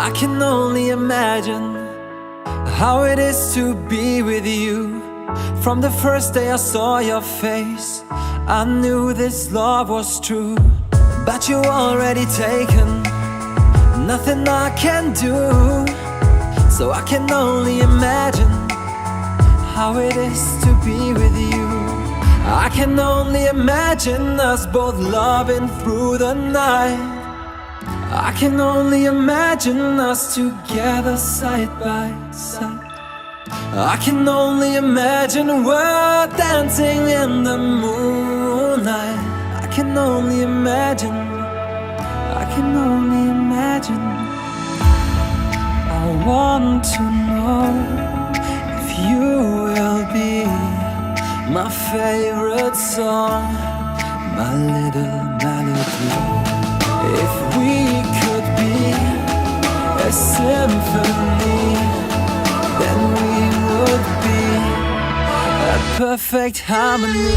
I can only imagine how it is to be with you. From the first day I saw your face, I knew this love was true. But you already taken, nothing I can do. So I can only imagine how it is to be with you. I can only imagine us both loving through the night. I can only imagine us together side by side. I can only imagine we're dancing in the moonlight. I can only imagine, I can only imagine. I want to know if you will be my favorite song, my little melody. If we could be a symphony, then we would be a perfect harmony.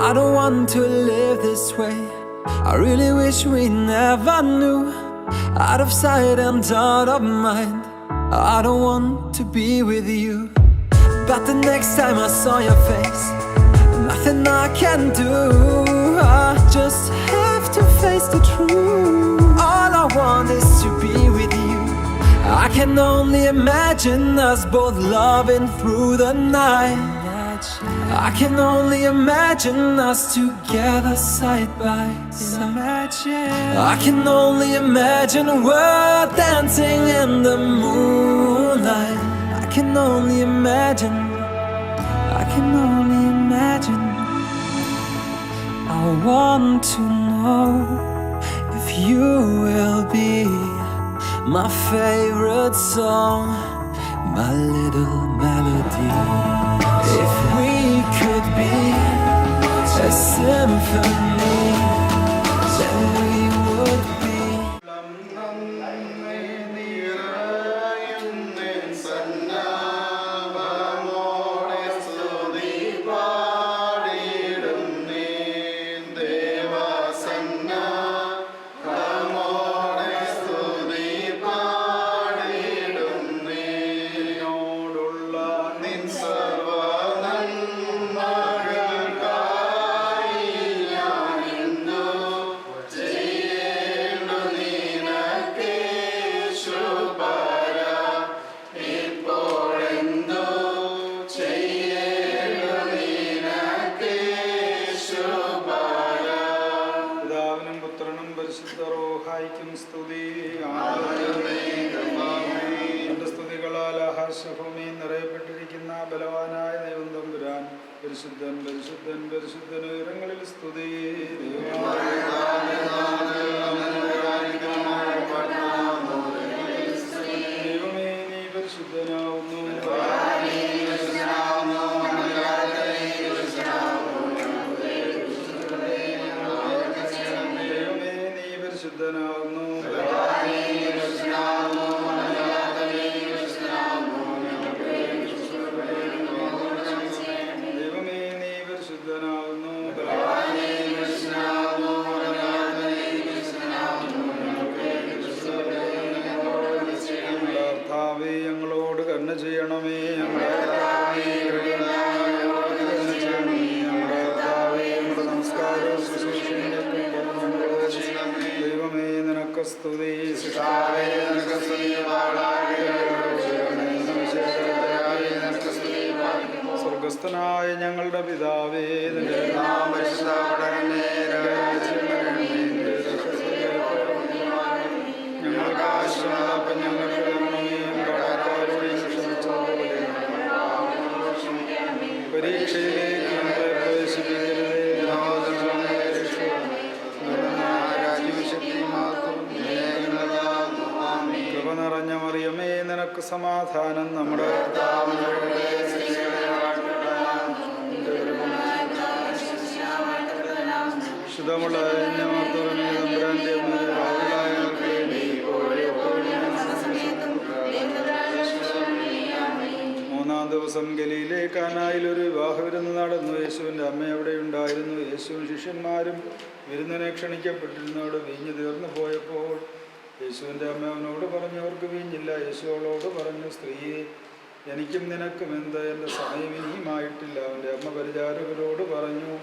I don't want to live this way. I really wish we never knew. Out of sight and out of mind, I don't want to be with you. But the next time I saw your face, nothing I can do. I just have to face the truth. All I want is to be with you. I can only imagine us both loving through the night. I can only imagine us together side by side. I can only imagine we're dancing in the moonlight. I can only imagine, I can only imagine. I want to know if you will be my favorite song, my little melody. If we could be a symphony, then we would be. പരിശുദ്ധൻ പരിശുദ്ധൻ പരിശുദ്ധൻ ഉയരങ്ങളിൽ സ്തുതി. ദൈവമേ നീ പരിശുദ്ധനാവുന്നു. ദൈവമേ നീ പരിശുദ്ധനാവുന്നു. ഞങ്ങളോട് കരുണ ചെയ്യണമേ. ദൈവമേ നിനക്ക് സ്തുതി. സ്വർഗസ്ഥനായ ഞങ്ങളുടെ പിതാവേ, ഞങ്ങൾക്ക് ആവശ്യമുള്ളപ്പം ഞങ്ങൾക്ക് പരീക്ഷയിലേക്ക് ഞങ്ങളെ പ്രവേശിപ്പിക്കരുതേ. കൃപ നിറഞ്ഞ മറിയമേ നിനക്ക് സമാധാനം. നമ്മുടെ ശുദ്ധമുള്ള എന്നെ തമ്പുരാന്റെ ഭാവികളായവർക്ക് വേണ്ടി മൂന്നാം ദിവസം ഗലീലെ കാനായിൽ ഒരു വിവാഹവിരുന്ന് നടന്നു. യേശുവിൻ്റെ അമ്മ അവിടെ ഉണ്ടായിരുന്നു. യേശുവും ശിഷ്യന്മാരും വിരുന്നിനെ ക്ഷണിക്കപ്പെട്ടിരുന്നവിടെ വീഞ്ഞ് തീർന്നു പോയപ്പോൾ യേശുവിൻ്റെ അമ്മ അവനോട് പറഞ്ഞു, അവർക്ക് വീഞ്ഞില്ല. യേശു അവളോട് പറഞ്ഞു, സ്ത്രീയെ, എനിക്കും നിനക്കും എന്ത്? എൻ്റെ സമയം ഇനിയുമായിട്ടില്ല. അവൻ്റെ അമ്മ പരിചാരകരോട് പറഞ്ഞു,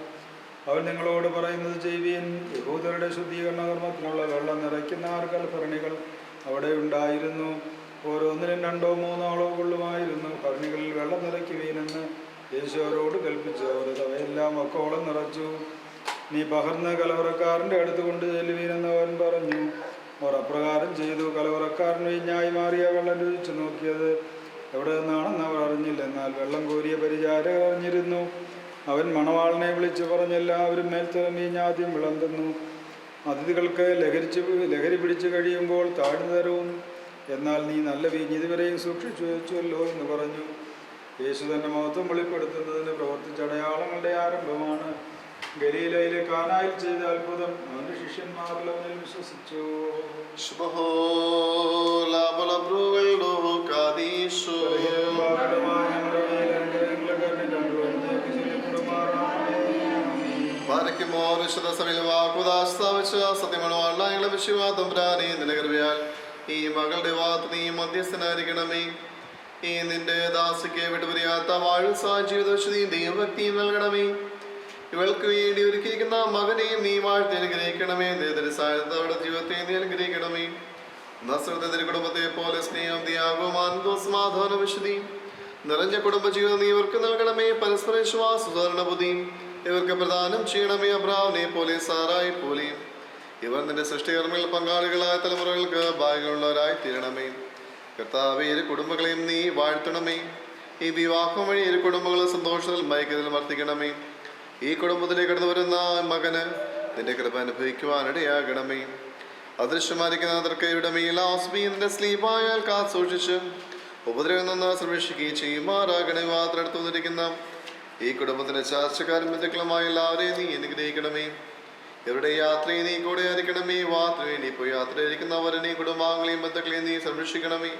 അവൻ നിങ്ങളോട് പറയുന്നത് ചെയ്യുവീൻ. യഹൂദരുടെ ശുദ്ധീകരണ കർമ്മത്തിനുള്ള വെള്ളം നിറയ്ക്കുന്ന 6 കൽഭരണികൾ അവിടെ ഉണ്ടായിരുന്നു. ഓരോന്നിനും 2 or 3 അളവ് കൊള്ളുമായിരുന്നു. ഭരണികളിൽ വെള്ളം നിറയ്ക്കുവീനെന്ന് യേശു അവരോട് കൽപ്പിച്ചു. അവർ അവയെല്ലാം ഒക്കോളം നിറച്ചു. നീ പകർന്ന് കലവറക്കാരൻ്റെ അടുത്ത് കൊണ്ട് ചെല്ലുവീനെന്ന് അവൻ പറഞ്ഞു. അവർ അപ്രകാരം ചെയ്തു. കലവറക്കാരൻ വീഞ്ഞായി മാറിയ വെള്ളം രുചിച്ചു നോക്കിയത് എവിടെ നിന്നാണെന്ന് അവർ അറിഞ്ഞില്ല. എന്നാൽ വെള്ളം കോരിയ പരിചാരകർ അറിഞ്ഞിരുന്നു. അവൻ മണവാളനെ വിളിച്ചു പറഞ്ഞു, എല്ലാവരും മേൽത്തരം വീഞ്ഞാദ്യം വിളമ്പുന്നു. അതിഥികൾക്ക് ലഹരി പിടിച്ചു കഴിയുമ്പോൾ താഴ്ന്നു തരവും. എന്നാൽ നീ നല്ല വീഞ്ഞ് ഇതുവരെയും സൂക്ഷിച്ചു വെച്ചുവല്ലോ എന്ന് പറഞ്ഞു. യേശു തന്നെ മഹത്വം വെളിപ്പെടുത്തുന്നതിന് പ്രവർത്തിച്ച അടയാളങ്ങളുടെ ആരംഭമാണ്. ഗലീലയിലെ കാനായിൽ ചെയ്ത അത്ഭുതം അവന്റെ ശിഷ്യന്മാരിൽ അവനിൽ വിശ്വസിച്ചു. ഈ മകളുടെ വാത്ത് നീ മധ്യസ്ഥനായിരിക്കണമേ. ഈ നിന്റെ ദാസിക്ക് വിട്ടുപിരിയാത്ത വാഴും ജീവിതം ദൈവഭക്തിയും നൽകണമേ. ഇവൾക്ക് വേണ്ടി ഒരുക്കിയിരിക്കുന്ന മകനെയും നീ വാഴ്ത്തി അനുഗ്രഹിക്കണമേ. അവരുടെ ജീവിതത്തെ നീ അനുഗ്രഹിക്കണമേ. നസ്രത്തിന്റെ കുടുംബത്തെ പോലെ സ്നേഹം, ത്യാഗവും, ആനന്ദവും, സമാധാന വിശുദ്ധി നിറഞ്ഞ കുടുംബജീവിതം നീ ഇവർക്ക് നൽകണമേ. പരസ്പര വിശ്വാസ സുധാരണ ബുദ്ധിയും ഇവർക്ക് പ്രദാനം ചെയ്യണമേ. അബ്രാമിനെ പോലെ, സാറായി പോലെയും ഇവർ നിന്റെ സൃഷ്ടികർമ്മയിൽ പങ്കാളികളായ തലമുറകൾക്ക് ഭാഗ്യമുള്ളവരായി തീരണമേ. കർത്താവേ, ഇരു കുടുംബങ്ങളെയും നീ വാഴ്ത്തണമേ. ഈ വിവാഹം വഴി ഇരു കുടുംബങ്ങളും സന്തോഷത്തിൽ മയക്കത്തിൽ വർദ്ധിക്കണമേ. ഈ കുടുംബത്തിലേക്ക് കടന്നു വരുന്ന മകന് നിന്റെ കൃപ അനുഭവിക്കുവാനിടയാകണമേ. അദൃശ്യമായിരിക്കുന്ന അതിർക്കയുടെ മേൽ ആസ്മീന്റെ സ്ലീപായാൽ കാത്ത് സൂക്ഷിച്ച് ഉപദ്രവം നിന്ന് സംരക്ഷിക്കുകയും ചെയ്യുമാറാകണേ. വാത്തെടുത്തു വന്നിരിക്കുന്ന ഈ കുടുംബത്തിന്റെ ചാർച്ചക്കാരും ബന്ധുക്കളുമായ എല്ലാവരെയും നീ അനുഗ്രഹിക്കണമേ. ഇവരുടെ യാത്രയെ നീ കൂടെ ആയിരിക്കണമേ. വാത്തിന് വേണ്ടി ഇപ്പോൾ യാത്രയിരിക്കുന്നവരെയും കുടുംബാംഗങ്ങളെയും ബന്ധുക്കളെയും നീ സംരക്ഷിക്കണമേ.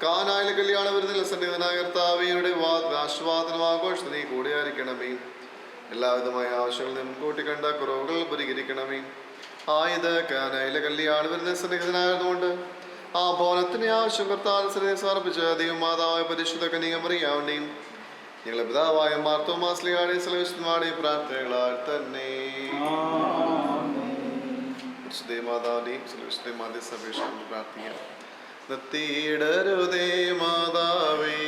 കാനായിലെ കല്യാണ വിരുന്നിൽ സന്നിധനായ കർത്താവയുടെ ആശീർവാദനും ആഘോഷത്തിന് നീ കൂടെ ആയിരിക്കണമേ. എല്ലാവിധമായ ആവശ്യങ്ങളിൽ മുൻകൂട്ടി കണ്ട കുറവുകൾ പരിഹരിക്കണമേ. ആയത് കാനായിലെ കല്യാണ വിരുന്നിൽ സന്നിഹിതനായതുകൊണ്ട് ആ ഭവനത്തിന്റെ ആവശ്യം കർത്താവിൽ സമർപ്പിച്ച ദൈവമാതാവായ പരിശുദ്ധ കന്യകമറിയാവുടെയും ഞങ്ങളുടെ പിതാവായ മാർത്തോമാസ്ലിയാടെയും സലവിശുദ്ധമാരുടെയും പ്രാർത്ഥനകളാൽ തന്നെ മാതാവിന്റെയും സലവിശുദ്ധമാരുടെയും സഭേഷം പ്രാർത്ഥിക്കാം. നിർത്തിയിടരുതേ മാതാവേ,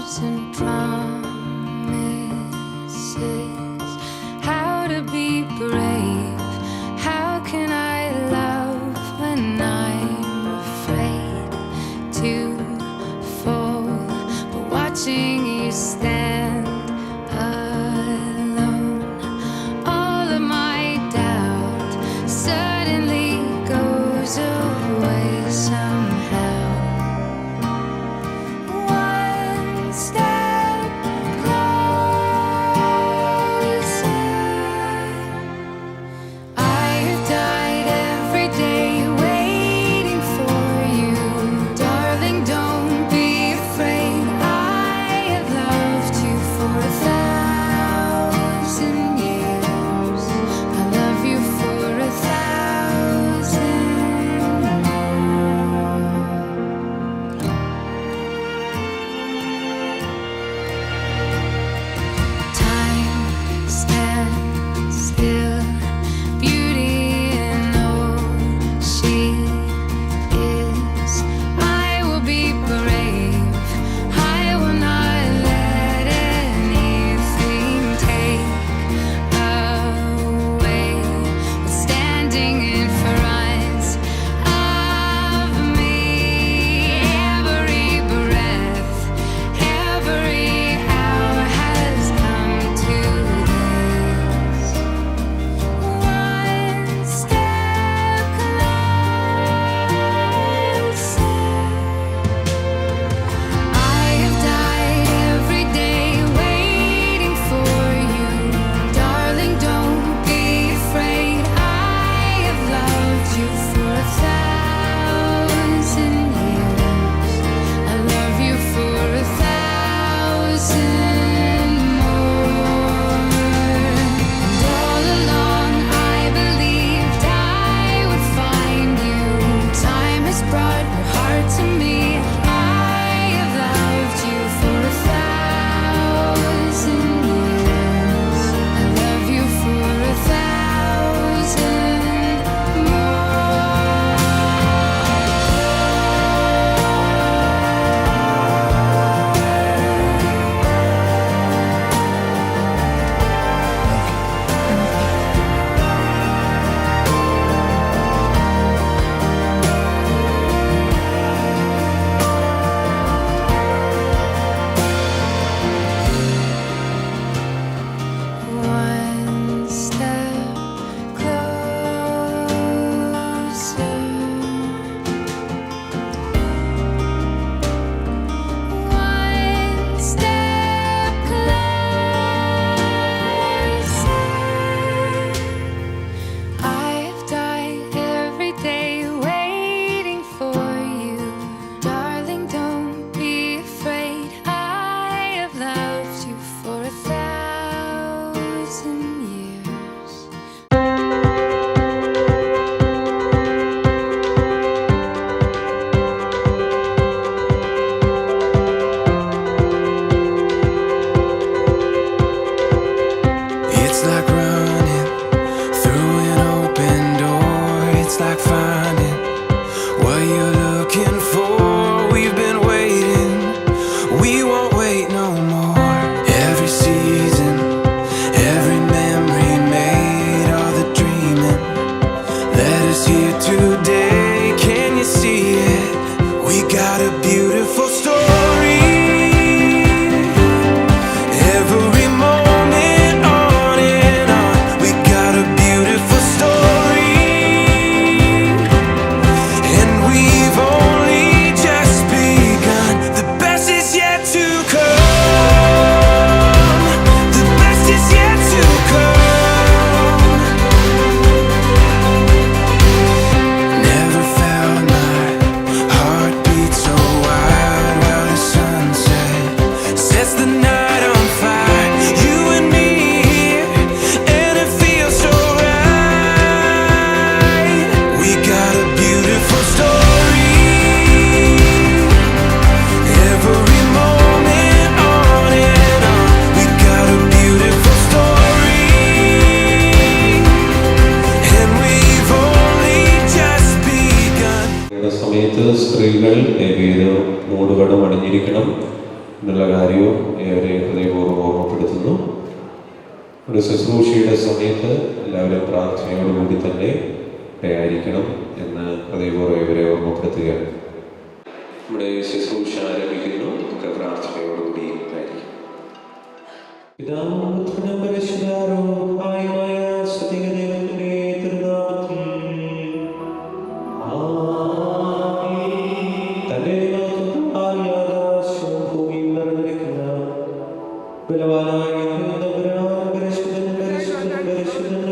words and promises, how to be brave, how can I love when I'm afraid to fall, but watching you stand alone, all of my doubt suddenly goes away somehow. One step closer. I have died every day waiting for you. Darling, don't be afraid. I have loved you for 1,000 years. I love you for 1,000 more. Time stands still, beauty in all she is. I will be brave, I will not let anything take away what's standing in front of me. Every breath, every hour has come to this. One step closer. I have died every day waiting for you. Darling, don't be afraid. I have loved you for 1,000 years. I love you for 1,000 more. And all along I believed I would find you. Time has brought your heart to me. I have loved you for 1,000 years. I love you for 1,000 more. കാര്യവും ഏവരെ ഹൃദയപൂർവ്വം ഓർമ്മപ്പെടുത്തുന്നു. ഒരു ശുശ്രൂഷയുടെ സമയത്ത് എല്ലാവരും പ്രാർത്ഥനയോടുകൂടി തന്നെ ആയിരിക്കണം എന്ന് ഹൃദയപൂർവ്വം ഇവരെ ഓർമ്മപ്പെടുത്തുകയാണ്. നമ്മുടെ ശുശ്രൂഷ ആരംഭിക്കുന്നു. നമുക്ക് പ്രാർത്ഥനയോടുകൂടി ആയിരിക്കും. പിതാവും പുത്രനും പരിശുദ്ധാരൂപമായ സത്യദൈവത്തിന്റെ തിരുനാമത്തിൽ തന്റെ ആകാശവും ഭൂമിയും നിറഞ്ഞിരിക്കുന്ന ബലവാനായ പരിശുദ്ധൻ പരിശുദ്ധൻ പരിശുദ്ധൻ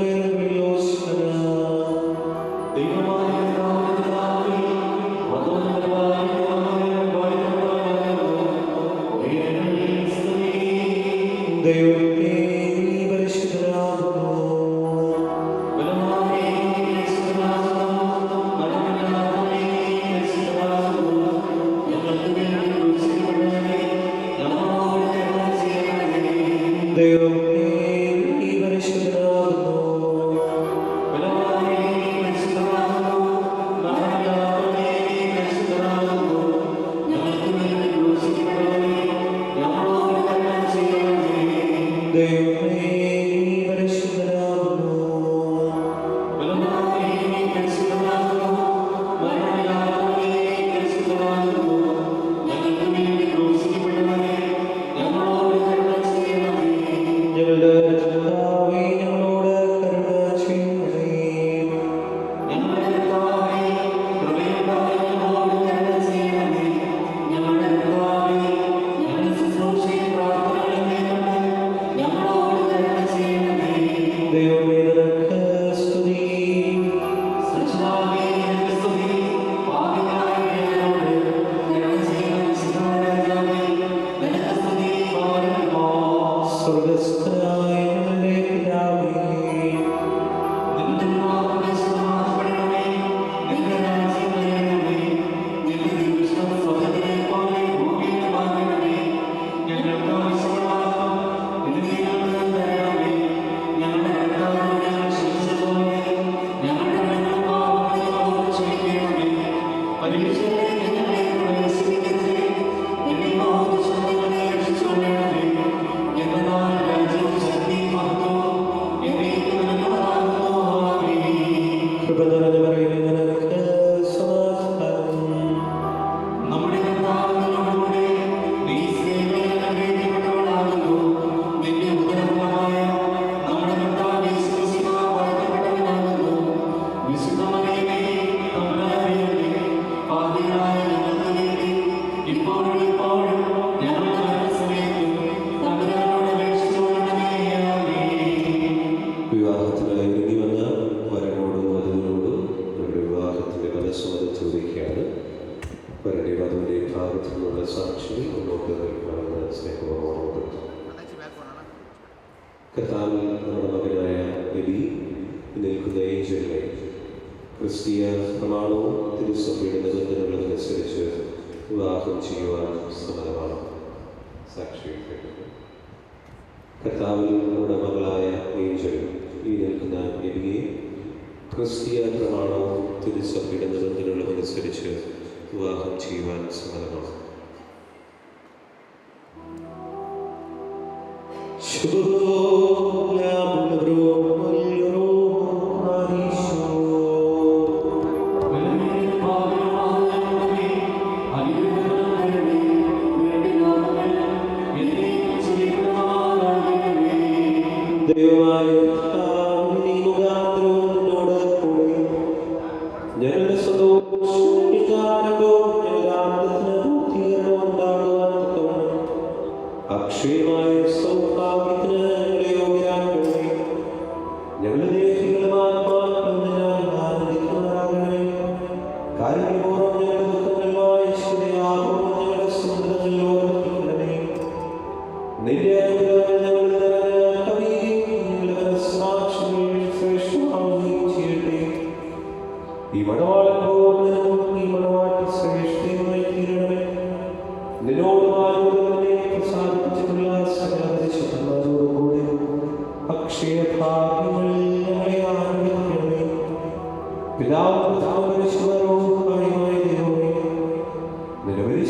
ക്രിസ്തീയ പ്രമാണവും തിരുസഭയുടെ നിബന്ധനകളനുസരിച്ച് വിവാഹം ചെയ്യുവാൻ സമ്മതമാണ്. സാക്ഷി കർത്താവിൽ നമ്മുടെ മകളായ ഏഞ്ചൽ ഈ നിൽക്കുന്ന എബിയെ ക്രിസ്തീയ പ്രമാണവും തിരുസഭയുടെ നിബന്ധനകളനുസരിച്ച് വിവാഹം ചെയ്യുവാൻ സമ്മതമാണ്. നിരവധി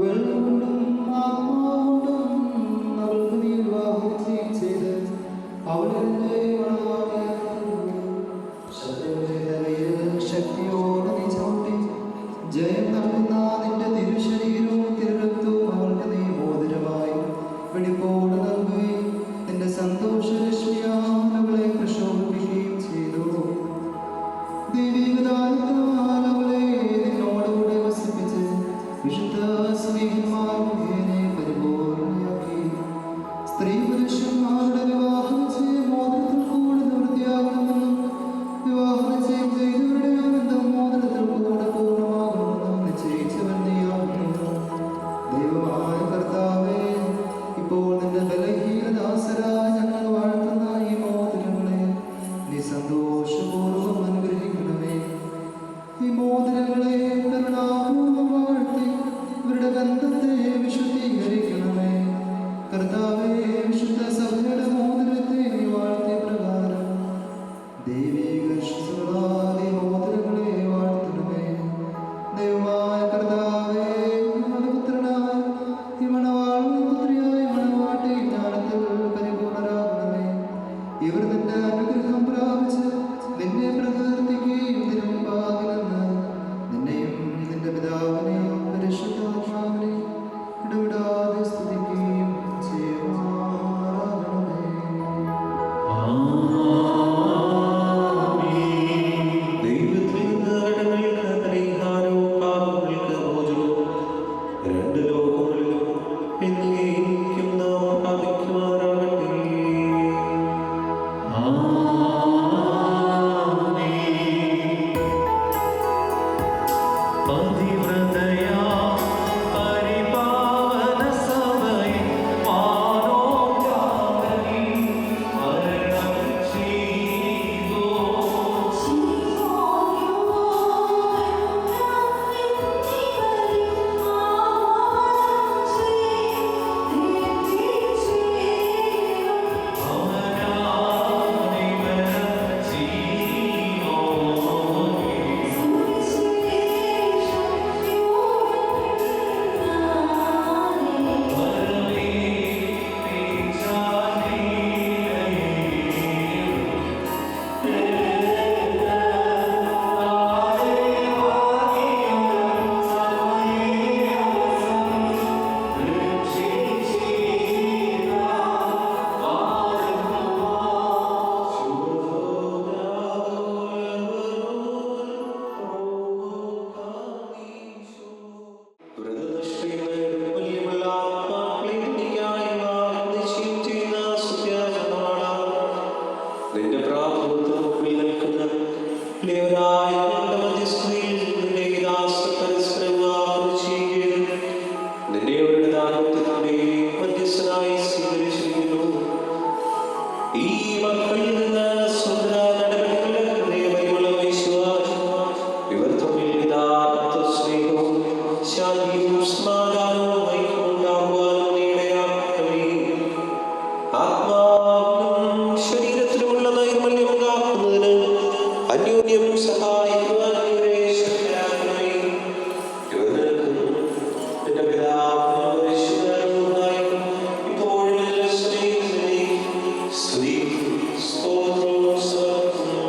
വെള്ളം കൊണ്ടും ആത്മാവ് കൊണ്ടും അവൾക്ക് നീ വിവാഹം ചെയ്യും. ഈ മക്കളിൽ നിന്ന് സുന്ദര നടപടികളുടെ ഹൃദയപരിമളം വീശുവാൻ ഇവർ തമ്മിൽ യഥാർത്ഥ സ്നേഹവും ശാന്തിയും സമാധാനവും ഐക്യമുണ്ടാകുവാനും ഇടയാക്കണമേ. ആത്മാവിനും ശരീരത്തിലുമുള്ള നൈർമല്യം കാക്കുന്നതിന് അന്യോന്യം സഹായിക്കുവാൻ ഇവരെ ശക്തരാക്കണമേ. ഇവർ നിനക്കും നിന്റെ പിതാവിനും പരിശുദ്ധാത്മാവിനും ഇപ്പോഴും എല്ലാ സ്നേഹത്തിനെ സ്തുതിയും സ്തോത്രവും സമർപ്പിക്കുന്നു.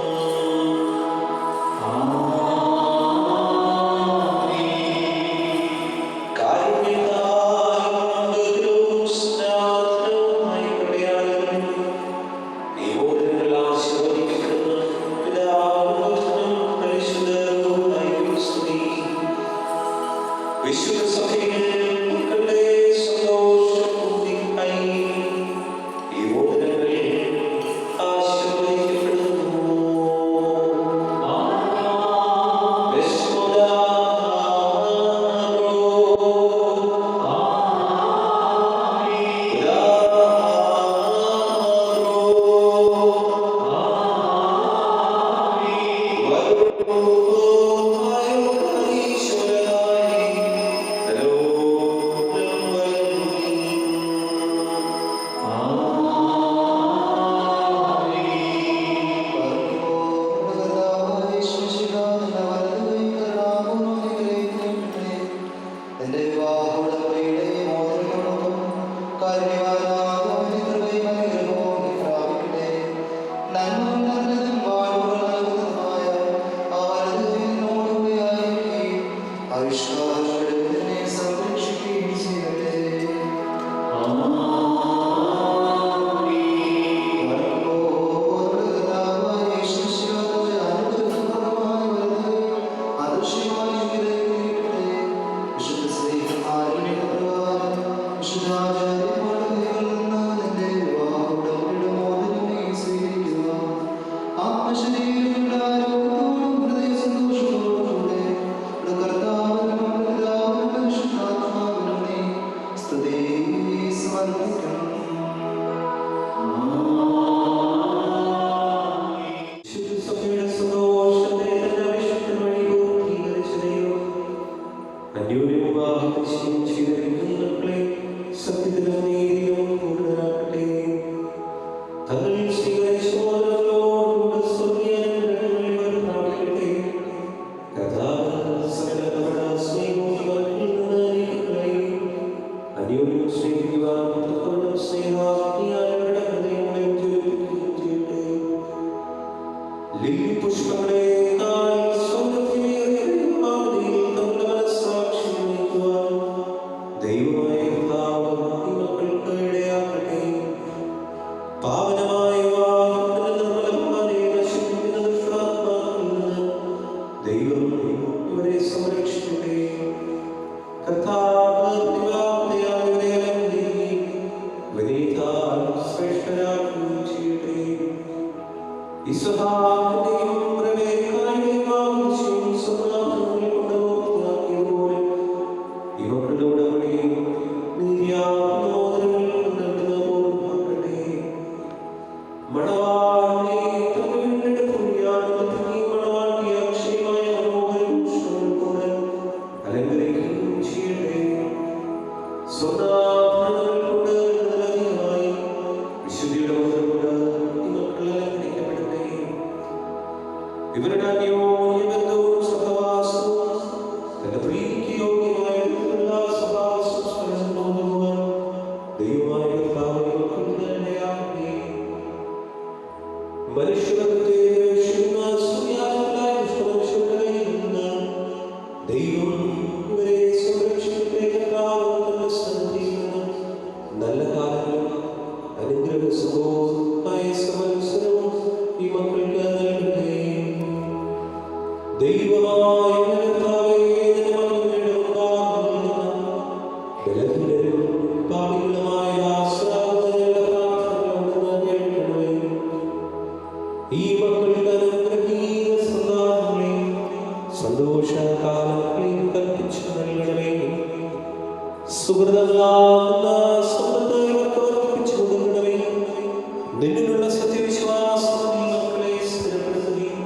നിന്നിലുള്ള സത്യവിശ്വാസം മക്കളെ സ്ഥിരപ്പെടുത്തുകയും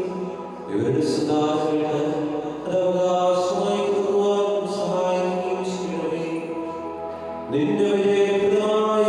ഇവരുടെ സിദ്ധാന്തങ്ങൾക്ക് അത് അവകാശമായി കൊടുക്കുവാൻ സഹായിക്കുകയും ചെയ്യണമേ. നിന്റെ വിജയപ്രദമായ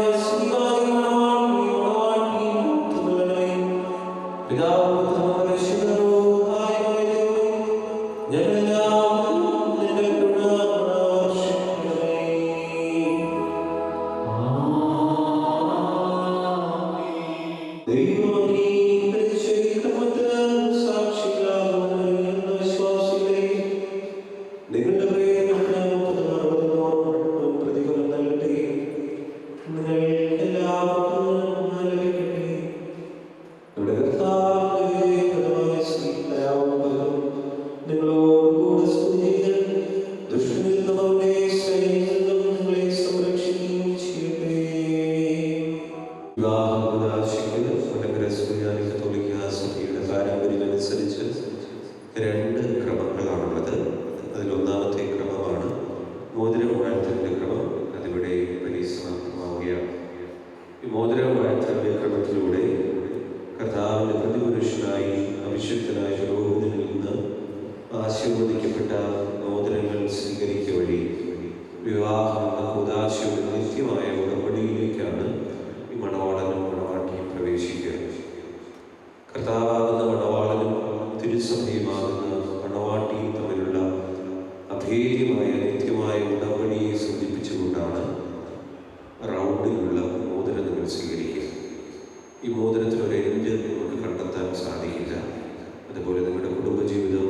പാരമ്പര്യമനുസരിച്ച് 2 ക്രമങ്ങളാണുള്ളത്. അതിലൊന്നാമത്തെ ക്രമമാണ് മോതിരം വാഴ്ത്തലിൻ്റെ ക്രമം. അതിവിടെ പരിസമാവുകയാണ്. ഈ മോതിരം വാഴ്ത്തലിൻ്റെ ക്രമത്തിലൂടെ കർത്താവിൻ്റെ പ്രതിപുരുഷനായി അഭിഷിക്തനായ പുരോഹിതനിൽ നിന്ന് ആശീർവദിക്കപ്പെട്ട മോതിരങ്ങൾ സ്വീകരിക്കുക വഴി വിവാഹം എന്ന കൂദാശയുടെ നിത്യമായ ഉടമ്പടിയിലേക്കാണ് ഈ മണവാളനും മണവാട്ടിയും പ്രവേശിക്കുക. കർത്താവാകുന്ന മണവാളനും തിരുസഭയുമാകുന്ന മണവാട്ടിയും തമ്മിലുള്ള അഭേദ്യമായ നിത്യമായ ഉടമ്പടിയെ സൂചിപ്പിച്ചുകൊണ്ടാണ് റൗണ്ടിലുള്ള മോതിരങ്ങൾ സ്വീകരിക്കുക. ഈ മോതിരത്തിനൊരു എൻഡ് നമുക്ക് കണ്ടെത്താൻ സാധിക്കില്ല. അതുപോലെ നിങ്ങളുടെ കുടുംബജീവിതം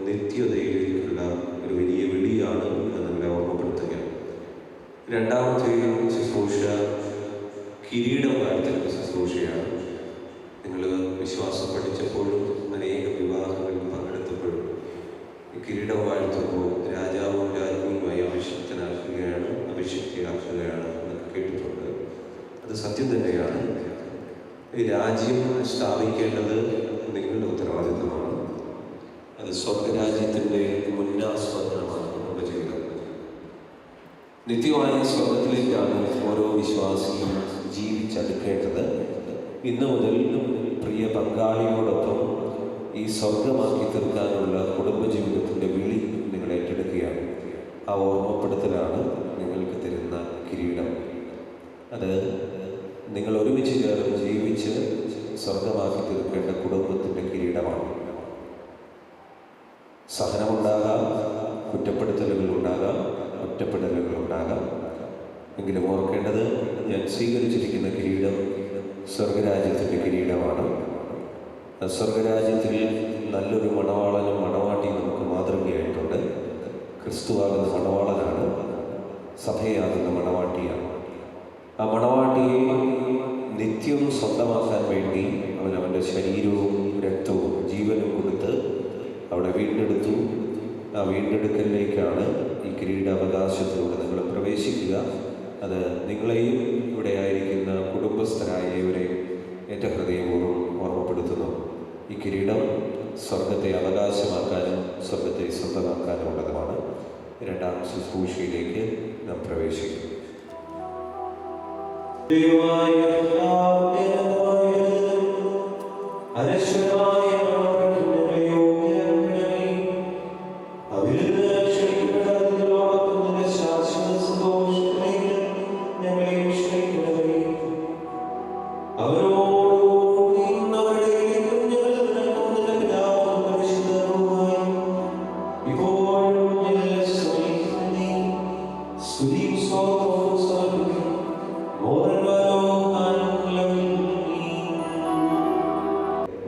നിത്യതയിലേക്കുള്ള ഒരു വലിയ വിളിയാണ് എന്ന് നിങ്ങളെ ഓർമ്മപ്പെടുത്തുക. രണ്ടാമത്തെ ശുശ്രൂഷ കിരീടം വാഴ്ത്തലിൻ്റെ ശുശ്രൂഷയാണ്. നിങ്ങൾ വിശ്വാസം പഠിച്ചപ്പോഴും അനേക വിവാഹങ്ങളിൽ പങ്കെടുത്തപ്പോഴും ഈ കിരീടം വാഴ്ത്തുമ്പോൾ രാജാവും രാജ്ഞിയുമായി അഭിഷിക്തയാക്കുകയാണ് എന്നൊക്കെ കേട്ടിട്ടുണ്ട്. അത് സത്യം തന്നെയാണ്. ഈ രാജ്യം സ്ഥാപിക്കേണ്ടത് നിങ്ങളുടെ ഉത്തരവാദിത്വമാണ്. അത് സ്വർഗരാജ്യത്തിൻ്റെ മുന്നാസ്വാദനമാണ് നമ്മുടെ ജീവിതം. നിത്യമായ സ്വർഗത്തിലേക്കാണ് ഓരോ വിശ്വാസിയും ജീവിച്ചെടുക്കേണ്ടത്. ഇന്നു മുതൽ പ്രിയ പങ്കാളിയോടൊപ്പം ഈ സ്വർഗമാക്കി തീർക്കാനുള്ള കുടുംബജീവിതത്തിൻ്റെ വിളി നിങ്ങൾ ഏറ്റെടുക്കുകയാണ്. ആ ഓർമ്മപ്പെടുത്തലാണ് നിങ്ങൾക്ക് തരുന്ന കിരീടം. അത് നിങ്ങൾ ഒരുമിച്ച് ചേർന്ന് ജീവിച്ച് സ്വർഗമാക്കി തീർക്കേണ്ട കുടുംബത്തിൻ്റെ കിരീടമാണ്. സഹനമുണ്ടാകാം, കുറ്റപ്പെടുത്തലുകളുണ്ടാകാം, ഒറ്റപ്പെടലുകളുണ്ടാകാം. എങ്കിലും ഓർക്കേണ്ടത്, ഞാൻ സ്വീകരിച്ചിരിക്കുന്ന കിരീടം സ്വർഗരാജ്യത്തിൻ്റെ കിരീടമാണ്. സ്വർഗരാജ്യത്തിൽ നല്ലൊരു മണവാളനും മണവാട്ടിയും നമുക്ക് മാതൃകയായിട്ടുണ്ട്. ക്രിസ്തുവാകുന്ന മണവാളനാണ്, സഭയാകുന്ന മണവാട്ടിയാണ്. ആ മണവാട്ടിയെ നിത്യം സ്വന്തമാക്കാൻ വേണ്ടി അവൻ അവൻ്റെ ശരീരവും രക്തവും ജീവനും കൊടുത്ത് അവിടെ വീണ്ടെടുത്തു. ആ വീണ്ടെടുക്കലിലേക്കാണ് ഈ കിരീടാവകാശത്തിലൂടെ നിങ്ങൾ പ്രവേശിക്കുക. അത് നിങ്ങളെയും ഇവിടെ ആയിരിക്കുന്ന കുടുംബസ്ഥരായ ഇവരെയും എൻ്റെ ഹൃദയപൂർവ്വം ഓർമ്മപ്പെടുത്തുന്നു. ഈ കിരീടം സ്വർഗത്തെ അവകാശമാക്കാനും സ്വർഗത്തെ സ്വന്തമാക്കാനും ഉള്ളതുമാണ്. രണ്ടാം ശുശ്രൂഷയിലേക്ക് നാം പ്രവേശിക്കും.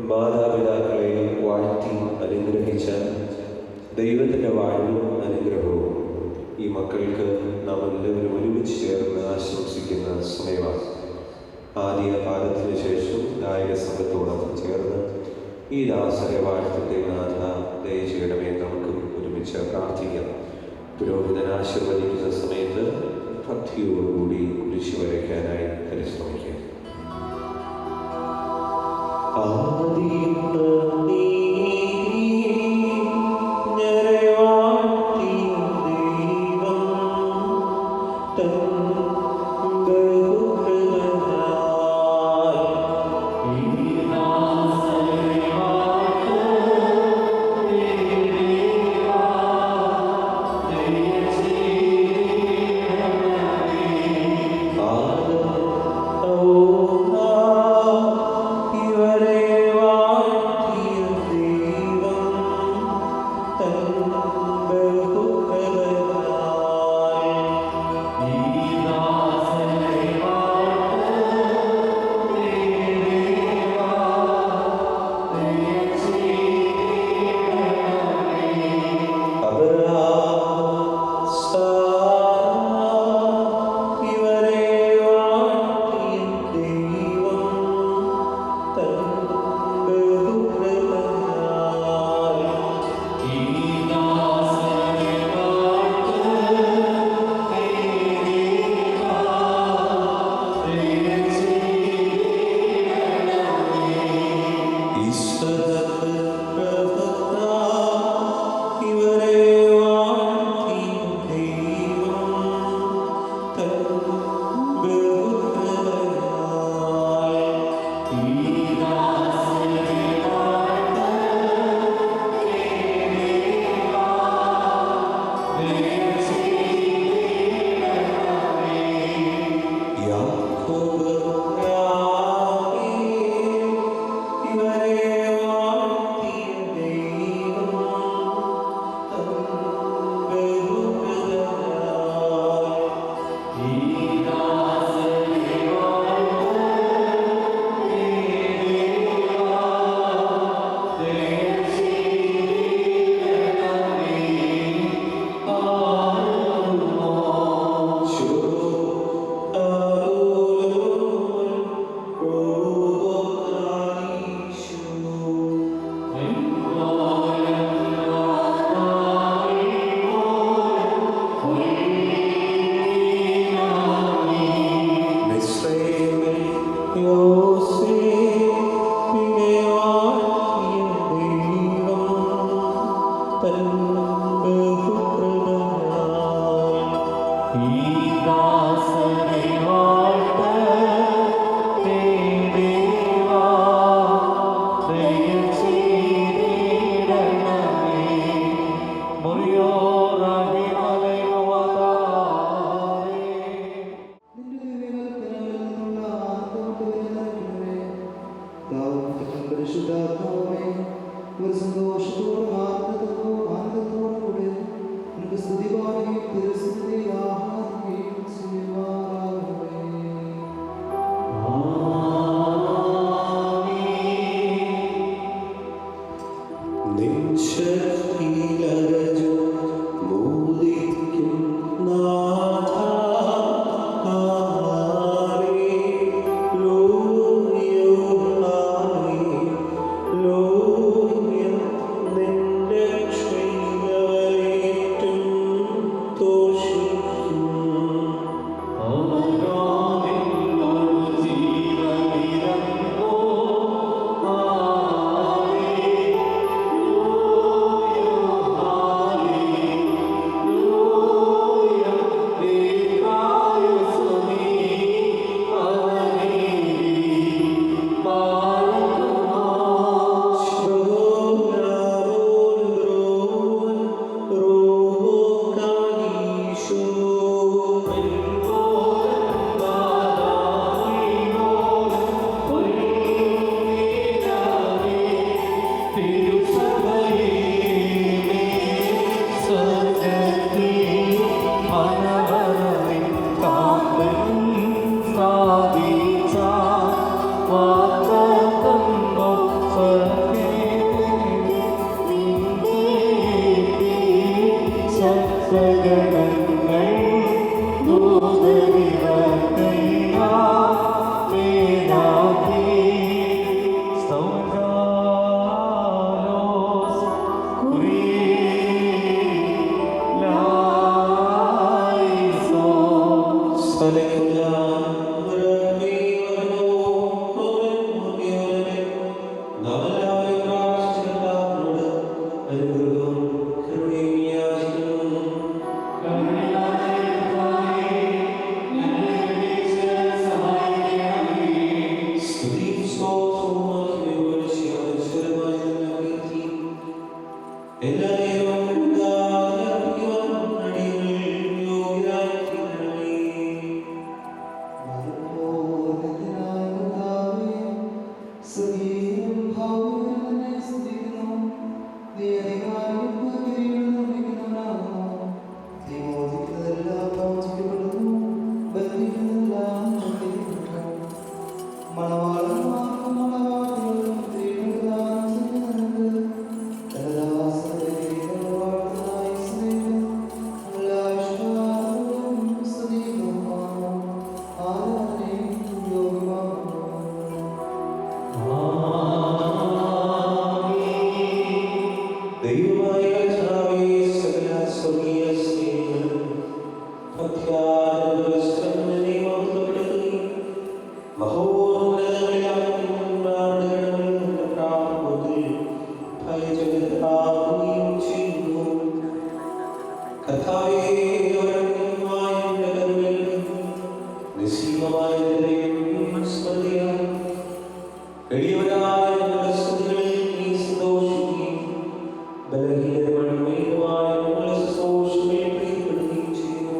മാതാപിതാക്കളെ വാഴ്ത്തി അനുഗ്രഹിച്ച ദൈവത്തിൻ്റെ വാഴ്വും അനുഗ്രഹവും ഈ മക്കൾക്ക് നാം എല്ലാവരും ഒരുമിച്ച് ചേർന്ന് ആശംസിക്കുന്ന സമയമാണ്. ആദ്യ പാദത്തിന് ശേഷം ഗായക സംഘത്തോടൊപ്പം ചേർന്ന് ഈ ദാസരെ വാഴ്ത്തിൻ്റെ നാഥ ദയചെയ്യണമേ നമുക്കും ഒരുമിച്ച് പ്രാർത്ഥിക്കാം. പുരോഹിതൻ ആശീർവദിക്കുന്ന സമയത്ത് ഭക്തിയോടുകൂടി കുരിശ് വരയ്ക്കാനായി പരിശ്രമിക്കുക. Amen. എളിയവരായ ഞങ്ങളുടെ സ്തുതികളിൽ നീ സന്തോഷിക്കുകയും ബലഹീനമായ ഞങ്ങളുടെ ശുശ്രൂഷകളിൽ പ്രിയപ്പെടുകയും ചെയ്യുന്നു.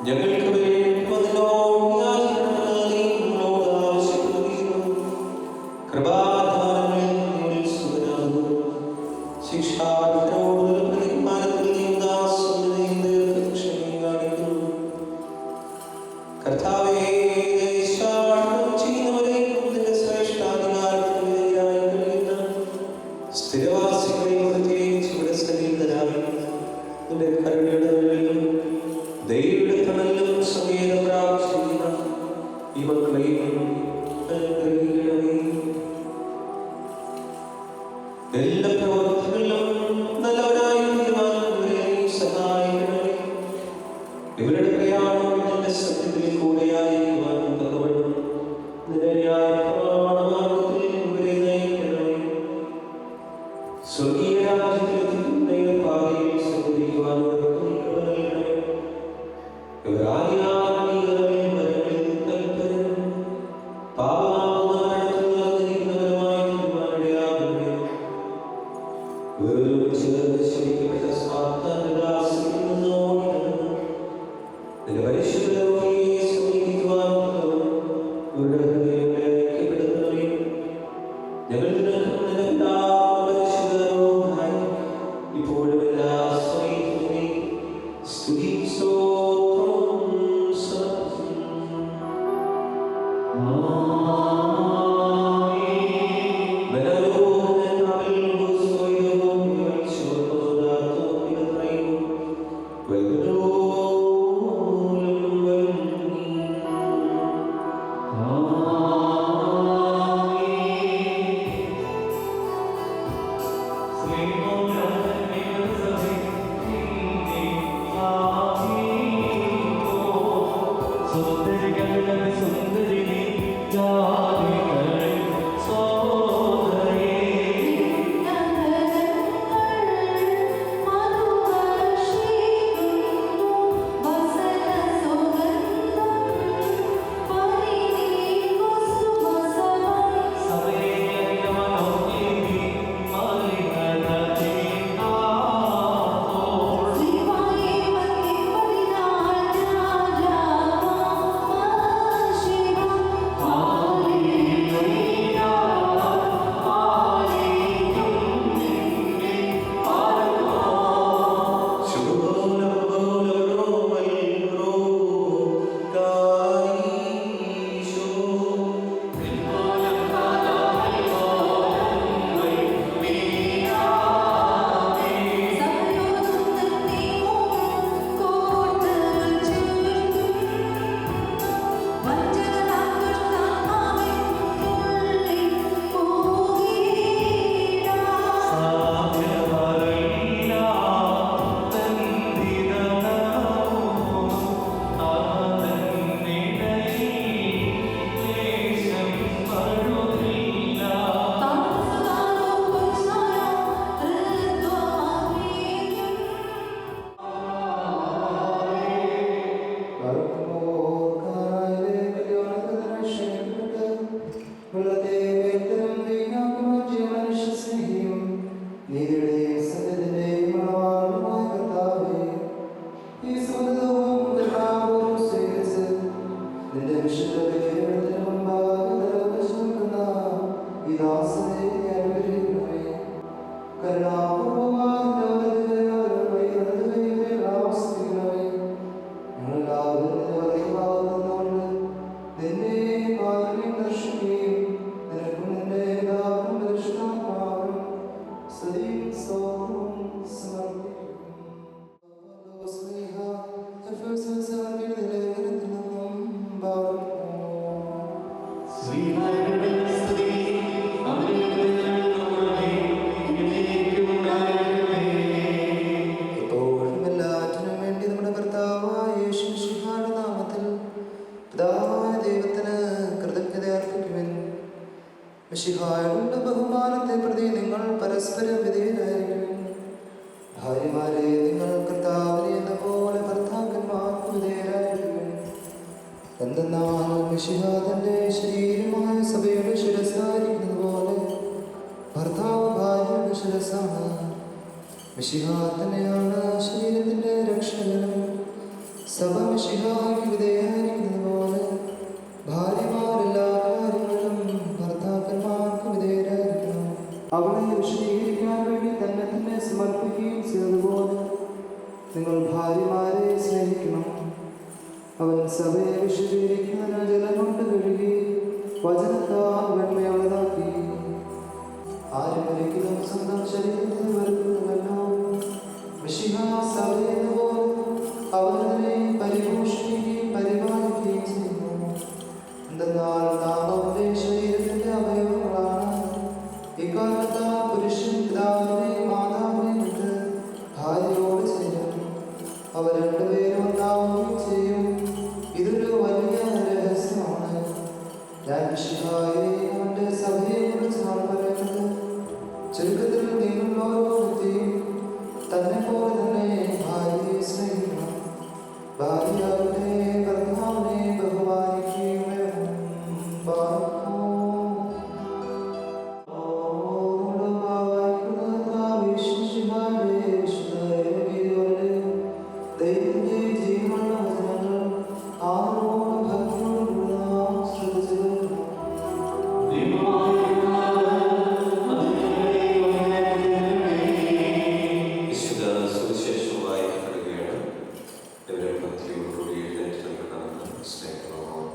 ഞങ്ങൾക്ക് വേണ്ടതിനോട് ആവശ്യപ്പെടുകയും കൃപാധാരങ്ങളിൽ സുഖനാകുന്നു. ശിക്ഷാവിധനോട് പ്രതിമാനത്തിൽ ക്ഷമ കാണിക്കുന്നു. കർത്താവേ, സ്ഥിരവാസികളെ പ്രത്യേകിച്ച് ഇവിടെ സന്നിഹിതരായി നിന്റെ കരുണയുടെ നിഴലിലും ദൈവയുടെ തണലിലും സമേതം പ്രാപിച്ചിരിക്കുന്ന ഈ മക്കളെയും അനുഗ്രഹിക്കണമേ. എല്ലാ പ്രവർത്തനങ്ങളിലും നല്ലവരായി ഇവരെ സഹായിക്കണമേ. ഇവരുടെ പ്രയാണം നിന്റെ സത്യത്തിൽ കൂടെയായിരിക്കുവാൻ തക്കവണ്ണം നിരയായ പ്രമാണമാർഗത്തിൽ ഇവരെ നയിക്കണമേ. സ്വർഗീയ രാജ്യത്തിലെത്തിക്കുന്ന പാതയിൽ സഞ്ചരിക്കുവാൻ നൽകണമേ. ഇവർ ആദ്യാത്മീയതകളിൽ മരങ്ങളിൽ തൽപരം പാപമാകുന്നവരുടെ തീരുമാനമാകണമേ. ഒരുമിച്ച് ശരിക്കപ്പെട്ട സ്വാർത്ഥരാശിയിൽ നിന്നോടിക്കണം. നിന്റെ പരിശുദ്ധയെ സമീപിക്കുവാൻ ഇവരുടെ ഹൃദയങ്ങളെ ഐക്യപ്പെടുത്തണമേ. ഞങ്ങൾ ഇപ്പോഴും എല്ലാ സമയത്തും സ്തുതി സ്തോത്രം സമർപ്പിക്കുന്നു. മിശിഹായുടെ ബഹുമാനത്തെ പ്രതി നിങ്ങൾ പരസ്പരം വിധേയരായിരിക്കും. ഭാര്യമാരെ നിങ്ങൾ കർത്താവിനെ എന്ന പോലെ ഭർത്താക്കന്മാർക്ക് വിധേയരായിരിക്കും. എന്തെന്നാൽ മിശിഹ തന്റെ ശരീരമായ സഭയുടെ ശിരസായിരിക്കുന്നത് പോലെ ഭർത്താവ് ഭാര്യയുടെ ശിരസാണ്. മിശിഹ തന്നെയാണ് ശരീരത്തിന്റെ രക്ഷകനും. സഭ മിശിഹായ്ക്ക് വിധേയമായിരിക്കുന്നത് പോലെ ഭാര്യമാരെല്ലാ കാര്യങ്ങളിലും ഭർത്താക്കന്മാർക്ക് വിധേയരായിരിക്കണം. അവളെ വിശദീകരിക്കാൻ വേണ്ടി തന്നെ സമർപ്പിക്കുകയും ചെയ്തതുപോലെ നിങ്ങൾ ഭാര്യമാരെ സ്നേഹിക്കണം. അവൻ സഭയെ വിശദീകരിക്കുന്നതിന് ജലം കൊണ്ട് കഴുകി വചനത്താൽ വെണ്മയുള്ളതാക്കി. ആരും ഒരിക്കലും സ്വന്തം ശരീരത്തിൽ വരുത്തുന്നതല്ലോ. മിശിഹ സഭയെന്നപോലെ അവനെ പരിപോഷിക്കുകയും പരിപാലിക്കുകയും ചെയ്യുന്നു. എന്തെന്നാൽ നാം അവന്റെ ശരീരത്തിന്റെ അവയവങ്ങളാണ്. ഇക്കാലത്ത് പുരുഷൻ പിതാവിനെയും മാതാവിനെയും വിട്ട് ഭാര്യയോട് ചെയ്യും. അവർ രണ്ടുപേരും ഒന്നാവുകയും ചെയ്യും. ഇതൊരു വലിയ രഹസ്യമാണ്. ഞാൻ മിശിഹായെ അവന്റെ സഭയെ കുറിച്ചാണ് പറയുന്നത്. ചുരുക്കത്തിൽ നിങ്ങൾ ഓരോ വ്യക്തിയും തന്നെ പോലെ തന്നെ ഭാര്യയെ സ്നേഹിക്കണം. ഭാര്യ അവരുടെ ഭർത്താവിനെ ബഹുമാനിക്കുകയും വേണം. ദൈവത്തിന്റെ ജീവനുള്ള വചനങ്ങൾ ആരോടും ഭക്തിയോടുകൂടി നാം ശ്രദ്ധിച്ചു കേൾക്കണം. വിശുദ്ധ സുവിശേഷം വായിക്കപ്പെടുകയാണ്. ഇവരെ ഭക്തിയോടുകൂടി എഴുന്നേറ്റ് നിൽക്കണമെന്ന് സ്നേഹപൂർവ്വം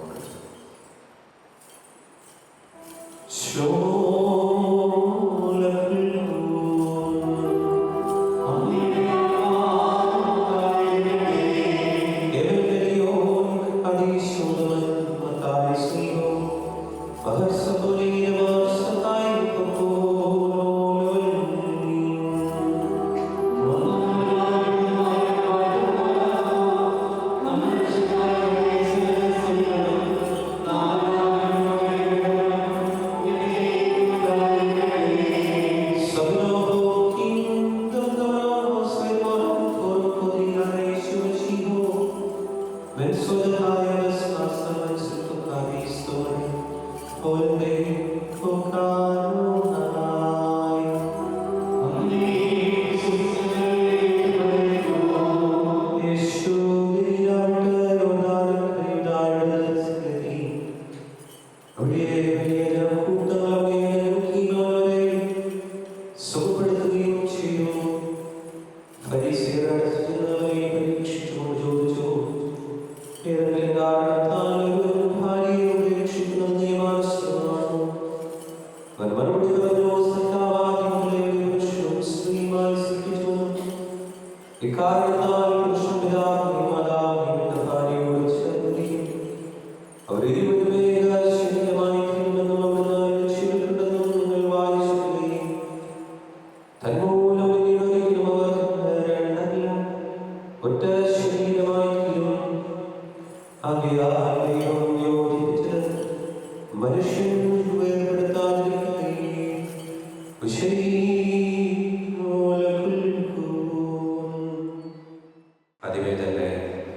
ആദ്യമേ തന്നെ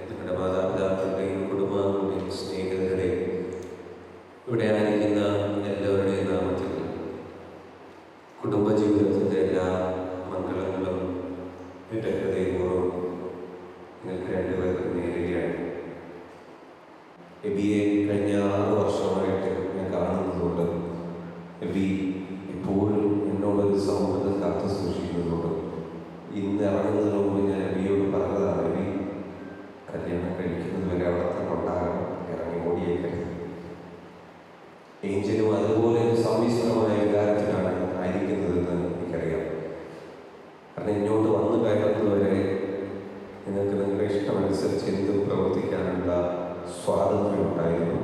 നിങ്ങളുടെ മാതാപിതാക്കളുടെയും കുടുംബാംഗങ്ങളുടെയും സ്നേഹിതരുടെയും ഇവിടെ ആയിരിക്കുന്ന എല്ലാവരുടെയും നാമത്തിൽ കുടുംബജീവിതത്തിൻ്റെ എല്ലാ മംഗളങ്ങളും എൻ്റെ ഹൃദയപൂർവ്വം നിങ്ങൾക്ക് രണ്ടുപേർക്കും നേരുകയാണ്. എബിയെ കഴിഞ്ഞ 6 വർഷമായിട്ട് ഞാൻ കാണുന്നതുകൊണ്ട് എബി എപ്പോഴും എന്നോടൊരു സൗഹൃദം കാത്തു സൂക്ഷിക്കുന്നുണ്ട്. ഇന്ന് ഇറങ്ങുന്നതിന് മുമ്പ് ഞാൻ എബിയോട് പറഞ്ഞതാണ്, എബി കല്യാണം കഴിക്കുന്നത് വരെ അവിടെ തന്നെ ഉണ്ടാകണം, ഇറങ്ങി ഓടിയേക്കരുത്. ഏഞ്ചലും അതുപോലെ സമ്മിശ്രമായ വികാരത്തിലാണ് ആയിരിക്കുന്നതെന്ന് എനിക്കറിയാം. കാരണം ഇങ്ങോട്ട് വന്നു കയറുന്നതുവരെ നിങ്ങൾക്ക് നിങ്ങളുടെ ഇഷ്ടമനുസരിച്ച് എന്തും പ്രവർത്തിക്കാനുള്ള സ്വാതന്ത്ര്യം ഉണ്ടായിരുന്നു.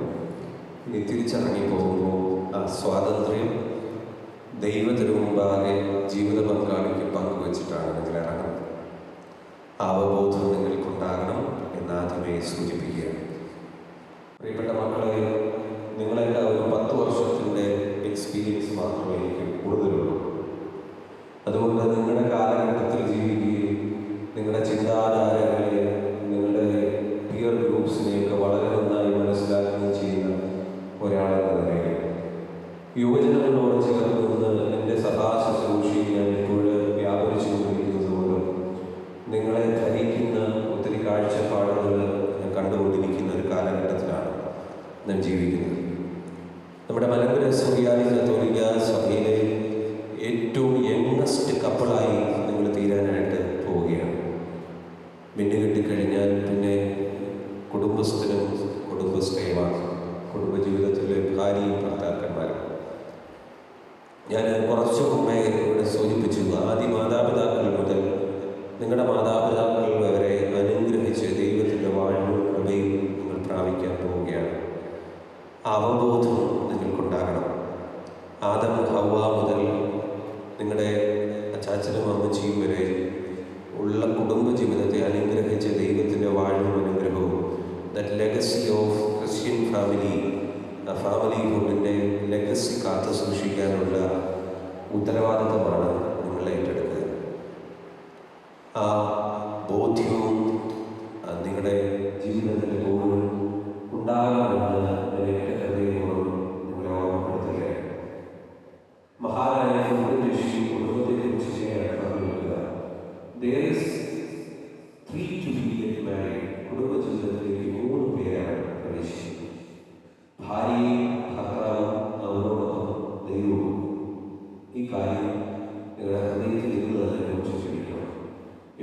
ഇനി തിരിച്ചിറങ്ങി പോകുമ്പോൾ ആ സ്വാതന്ത്ര്യം ദൈവത്തിനു മുമ്പാകെ ജീവിത പങ്കാളിക്ക് പങ്കുവച്ചിട്ടാണ് നിങ്ങൾ ഇറങ്ങുന്നത്. ആ അവബോധം നിങ്ങൾക്കുണ്ടാകണം എന്നാദ്യമേ സൂചിപ്പിക്കുകയാണ്. പ്രിയപ്പെട്ട മക്കളെ, നിങ്ങളെല്ലാവരും 10 വർഷത്തിൻ്റെ എക്സ്പീരിയൻസ് മാത്രമേ എനിക്ക് കൂടുതലുള്ളൂ. അതുകൊണ്ട് നിങ്ങളുടെ കാലഘട്ടത്തിൽ ജീവിക്കുകയും നിങ്ങളുടെ ചിന്താധാരകളെ, നിങ്ങളുടെ പിയർ ഗ്രൂപ്പ്സിനെയൊക്കെ വളരെ നന്നായി മനസ്സിലാക്കി യുവജനങ്ങളോട് ചേർന്ന് നിന്ന് എൻ്റെ സഭാ ശുശ്രൂഷയിൽ ഞാൻ ഇപ്പോൾ വ്യാപരിച്ചുകൊണ്ടിരിക്കുന്നത് പോലും നിങ്ങളെ ധരിക്കുന്ന ഒത്തിരി കാഴ്ചപ്പാടുകൾ ഞാൻ കണ്ടുകൊണ്ടിരിക്കുന്ന ഒരു കാലഘട്ടത്തിലാണ് നാം ജീവിക്കുന്നത്. നമ്മുടെ മലങ്കര സുറിയാനി കത്തോലിക്ക സഭയിലെ ഏറ്റവും യങ്ങസ്റ്റ് കപ്പിളായി നിങ്ങൾ തീരാനായിട്ട് പോവുകയാണ്. മിന്നുകെട്ടിക്കഴിഞ്ഞാൽ പിന്നെ കുടുംബസ്ഥനും കുടുംബശ്രീയുമാണ്, കുടുംബജീവിതത്തിലെ ഭാര്യയും ഭർത്താക്കന്മാരും. ഞാൻ കുറച്ചു മുമ്പേ ഇവിടെ സൂചിപ്പിച്ചു, ആദ്യ മാതാപിതാക്കൾ മുതൽ നിങ്ങളുടെ മാതാപിതാക്കൾ വരെ അനുഗ്രഹിച്ച് ദൈവത്തിൻ്റെ വാഴ്വും കൃപയും നിങ്ങൾ പ്രാപിക്കാൻ പോവുകയാണ്. അവബോധം നിങ്ങൾക്കുണ്ടാകണം. ആദം ഹവ്വ മുതൽ നിങ്ങളുടെ അച്ചാച്ചനും അമ്മച്ചിയും വരെ ഉള്ള കുടുംബജീവിതത്തെ അനുഗ്രഹിച്ച ദൈവത്തിൻ്റെ വാഴ്വും അനുഗ്രഹവും, that legacy of Christian family, ആ ഫാമിലി ഹുഡിൻ്റെ ലെഗസി കാത്തു സൂക്ഷിക്കാനുള്ള ഉത്തരവാദിത്തമാണ് നിങ്ങൾ ഏറ്റെടുക്കുക. ആ ബോധ്യവും നിങ്ങളുടെ ജീവിതത്തിൽ എപ്പോഴും ഉണ്ടാകണമെന്ന് എൻ്റെ ഹൃദയപൂർവ്വം നിങ്ങളെ ഓർമ്മപ്പെടുത്തുകയാണ്. മഹാനായ ഋഷി കുടുംബത്തെ കുറിച്ച് പറഞ്ഞിരിക്കുക, there is 3 to be married. കുടുംബജീവിതത്തിലേക്ക് 3 പേരാണ് പ്രവേശിക്കുന്നത്. ഭാര്യയും ഭർത്താവും അവരോടൊപ്പം ദൈവവും. ഈ കാര്യം നിങ്ങളുടെ ഹൃദയത്തിൽ നിന്ന് തന്നെ ഉച്ചരിക്കണം.